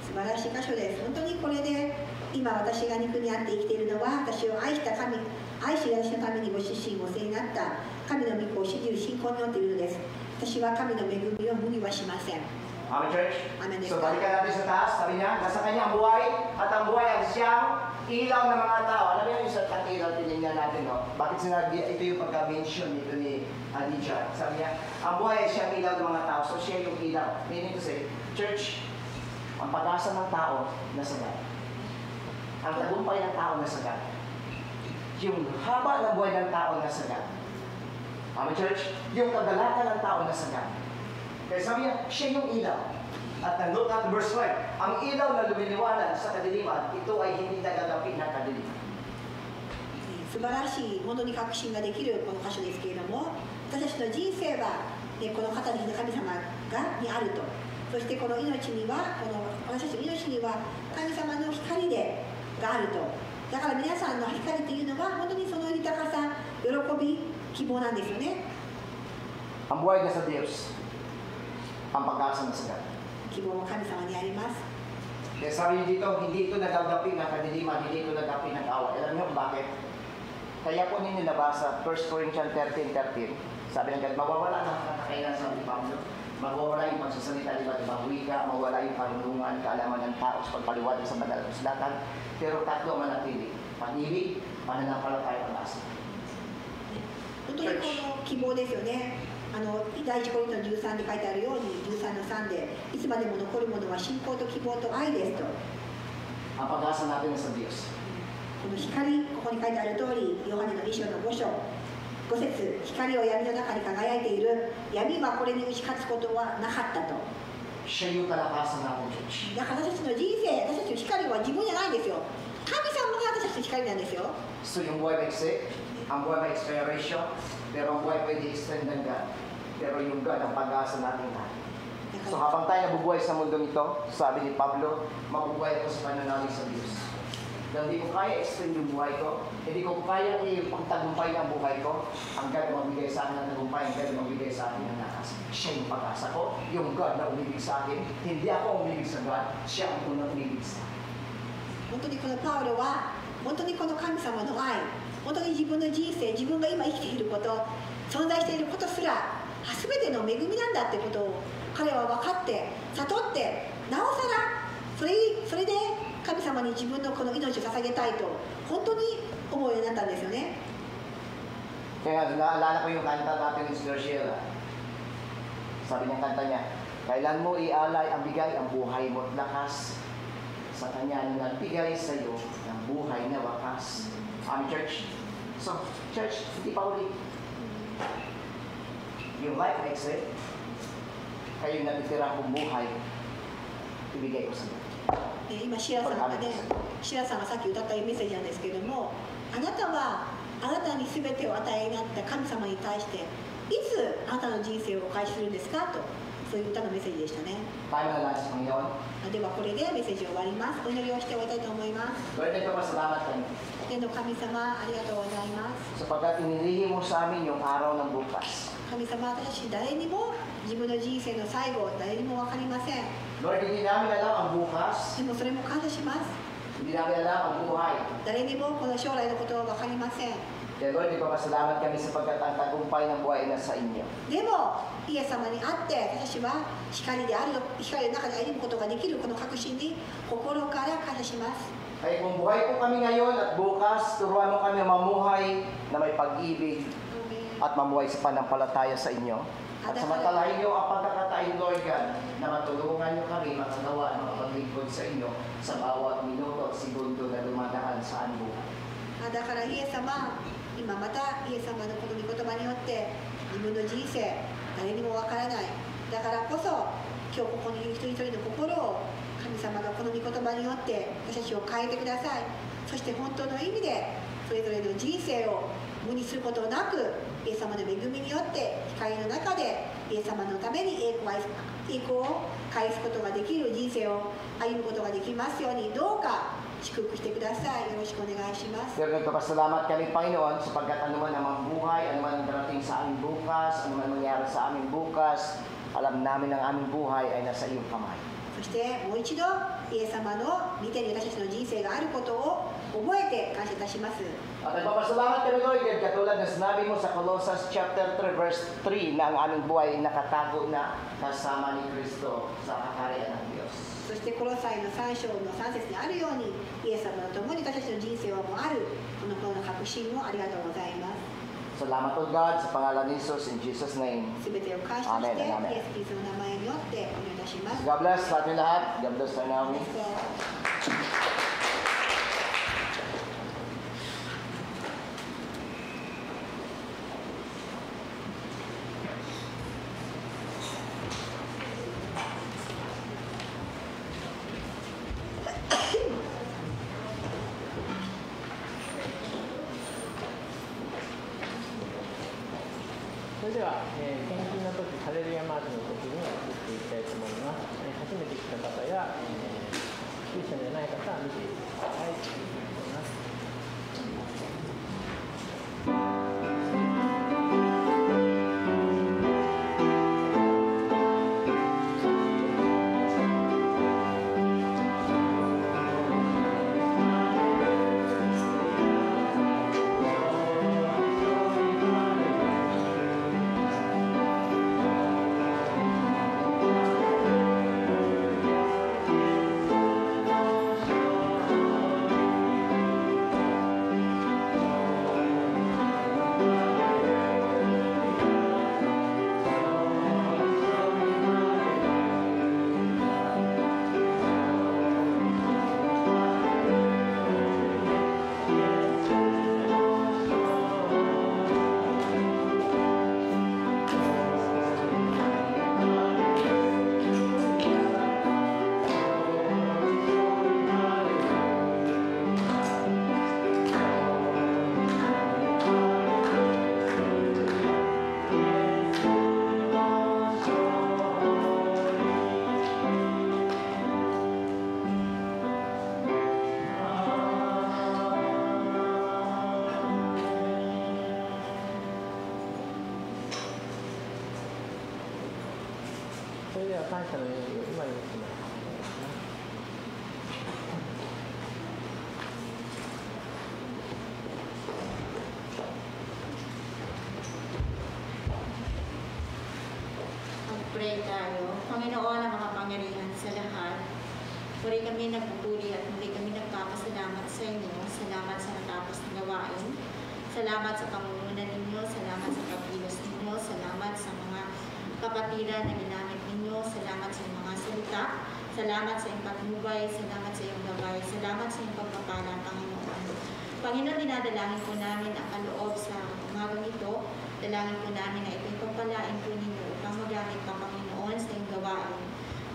素晴らしい箇所です。本当にこれで今私が肉にあって生きているのは、私を愛した神、愛し私のためにご自身をお捨てになった神の御子を信じる信仰によっているのです。私は神の恵みを無にはしません。 Amen, church? Amen. So balikan natin sa taas, sabi niya, nasa Kanya ang buhay at ang buhay ay siyang ilaw ng mga tao. Alam niyo yung sa ilaw, tinignan natin, no? Bakit sinabi, ito yung pagka-mention nito ni Adija. Sabi niya, ang buhay ay siyang ilaw ng mga tao, so siya yung ilaw. Meaning to say, church, ang pag-asa ng tao nasa God. Ang tagumpay ng tao nasa God. Yung haba ng buhay ng tao nasa God. Amen, church? Yung kagalakan ng tao nasa God. Kaya sabi niya, siya yung ilaw. At look at verse 5. Ang ilaw na lumiliwanag sa kadiliman, ito ay hindi nagagapi ng kadiliman. 素晴らしい本当に確信ができるこの箇所ですけれども、私たちの人生は、この方に神様にあると。そしてこの命には、私たちの命には神様の光があると。だから皆さんの光というのは本当にその豊かさ、喜び、希望なんですよね。 Ang buhay na sa Diyos, ang pag-asa na sa God. 希望も神様にあります。 Kaya sabi niyo dito, hindi ito nagagapi ng kadiliman, hindi ito nagagapi ng away. Alam niyo kung bakit? Kaya po ninyo nabasa, 1 Corinthians 13:13. Sabi ng God, mawawala na ang kakailan sa Pablo. Mawawala yung pagsasalita ng ibang wika, mawawala yung karunungan, kaalaman ng tao sa pagpaliwanag sa madalang kasulatan. Pero tatlo manatili, pag-ibig, pananampalataya, pag-asa. 本当にこの希望ですよね。第一コリントの13で書いてあるように、13の3で、いつまでも残るものは信仰と希望と愛ですと。 Ang pag-asa natin sa Diyos. この光、ここに書いてある通り、ヨハネの2章の5章、5節、光は闇の中に輝いている。闇はこれに打ち勝つことはなかったと。 Siya yung kalakasan natin, church. だから私たちの人生、私たちの光は自分じゃないんですよ。神様が私たちの光なんですよ。 So yung buhay may exit, ang buhay may expiration, pero ang buhay pwede extend ng God. Pero yung God ang pag-asa natin lahat. So habang tayo nabubuhay sa mundong ito, sabi ni Pablo, mabubuhay ako sa pananalig sa Diyos. Dahil hindi ko kaya extend yung buhay ko, hindi ko kaya ipagtagumpay ang buhay ko, ang God ang magbigay sa akin ng tagumpay, ang God ang magbigay sa akin ng lakas. Siya yung pag-asa ko, yung God na umibig sa akin, hindi ako umibig sa God, siya ang unang umibig sa akin. 本当にこのパウロは、本当にこの神様の愛、本当に自分の人生、自分が今生きていること、存在していることすら、全ての恵みなんだってことを彼は分かって、悟って、なおさらそれで神様に自分のこの命を捧げたいと本当に思うようになったんですよね。 Kaya naalala ko yung kanta natin ni Sir Sheila. Sabi ng kanta niya, kailan mo ialay ang bigay ang buhay mo at lakas sa Kanya na nagbigay sa iyo ng buhay na wakas. Amen, church. So, church, hindi pa uli. Yung life exit, kayo natitira kong buhay, ibigay ko sa iyo. 今シラさんがね、シラさんがさっき歌ったメッセージなんですけれども、あなたはあなたに全てを与えになった神様に対していつあなたの人生をお返しするんですかと、そういう歌のメッセージでしたね。 Tayo na lang sa Panginoon. ではこれでメッセージを終わります。お祈りをして終わりたいと思います。 Lord, ito pasalamat kami. 天の神様、ありがとうございます。 Sapagkat inilihi mo sa amin yung araw ng bukas. 神様、私誰にも自分の人生の最後、誰にも分かりません。 Lord, hindi namin alam ang bukas. でもそれも感謝します。 Hindi namin alam ang buhay. 誰にもこの将来のことは分かりません。Kaya Lord, ipapasalamat kami sapagkat ang tagumpay ng buhay ay nasa inyo. でもイエス様に会って私は光であるよ、光の中で歩むことができるこの確信に心から感謝します。 Ay kung buhay po kami ngayon at bukas, turuan mo kami mamuhay na may pag-ibig at mamuhay sa panampalataya sa inyo. At samantalahin niyo ang pagkakataon, Lord God, na matulungan niyo kami makagawa ng paglingkod sa inyo sa bawat minuto at segundo na dumadaan sa aming buhay. だからイエス様、今またイエス様のこの御言葉によって自分の人生誰にもわからない。だからこそ今日ここにいる一人一人の心を神様がこの御言葉によって私たちを変えてください。そして本当の意味でそれぞれの人生を無にすることなくイエス様の恵みによって光の中でイエス様のために栄光を返すことができる人生を歩むことができますようにどうか祝福してください。よろしくお願いします。 Pero nagpapasalamat kami, Panginoon, sapagkat anuman ang mabuhay, anuman ang darating sa aming bukas, anuman mangyari sa aming bukas, alam namin ang aming buhay ay nasa iyong kamay. そしてもう一度イエス様の見ている私たちの人生があることを覚えて感謝いたします。 At nagpapasalamat kami, Lord, God, katulad na sinabi mo sa Colossus chapter 3, verse 3, na ang aming buhay ay nakatago na kasama ni Kristo sa kakarian ng Diyos. そしてコロサイの3章の3節にあるようにイエス様と共に私たちの人生はもうあるこの頃の確信をありがとうございます。 Salamat, O God, sa pangalan ni Jesus, in Jesus' name. すべてを感謝してイエス・キリストの名前によってお願いいたします。 God bless sa ating lahat. God bless tayo namin. So れでは、献金の時、ハレルヤマーチの時に移っていきたいと思います。初めて来た方や、クリスチャンじゃない方は見ていください。それでは感謝の祈りを今にします。Pray tayo. Panginoon na makapangyarihan sa lahat, muli kami nagpupuri at muli kami nagpapasalamat sa inyo. Salamat sa natapos na gawain. Salamat sa pangunguna ninyo. Salamat sa pagkilos ninyo. Salamat sa mga kapatiran na ginamit ninyo. Salamat sa mga salita. Salamat sa iyong patnubay. Salamat sa iyong gabay. Salamat sa iyong pagpapala, Panginoon. Panginoon, dinadalangin po namin ang kaloob sa umagang ito. Dalangin po namin na ito'y pagpalain po ninyo upang magamit pa, Panginoon, sa iyong gawain.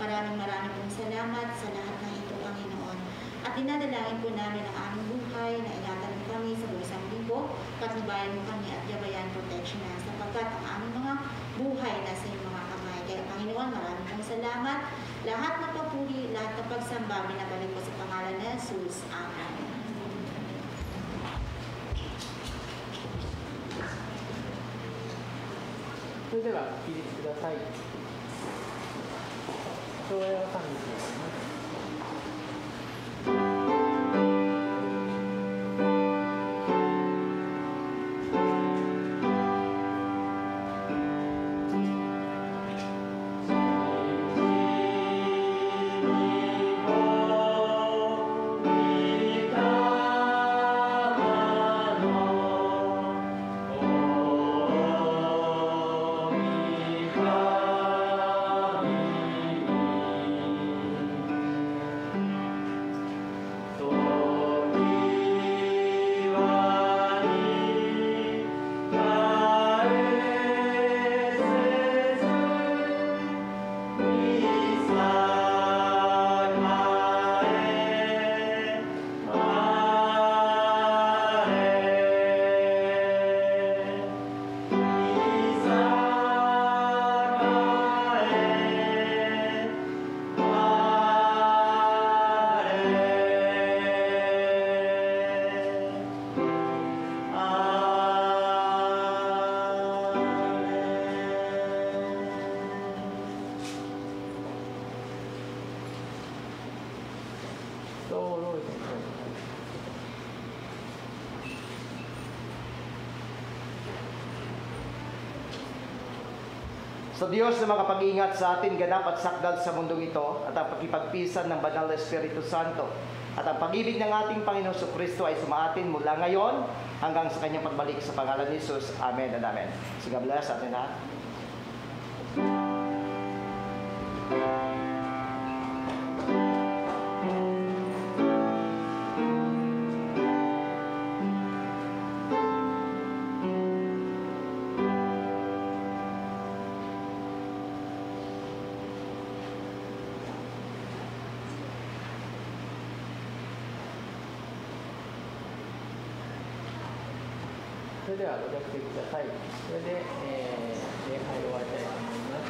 Maraming pong salamat sa lahat ng ito, Panginoon. At dinadalangin po namin ang aming buhay na ilatanin kami sa buwisang libo, patnubayan mo kami at gabayan protection na sapagkat ang aming mga buhay na sa iyong mga kamay. Kaya, Panginoon, maraming pong salamat. Lahat ng papuri, lahat ng pagsamba, binabalik ko sa pangalan ni Jesus. Amen. それでは起立ください。昭和を賛美します。登録してください。Sa Diyos na makapag-ingat sa atin ganap at sakdal sa mundong ito at ang pakipagpisan ng Banal na Espiritu Santo at ang pag-ibig ng ating Panginoon Kristo ay sumaatin mula ngayon hanggang sa kanyang pagbalik sa pangalan ni Jesus. Amen and Amen. So God bless atin lahat.それではご着席ください。それで、礼拝を終わりたいと思います。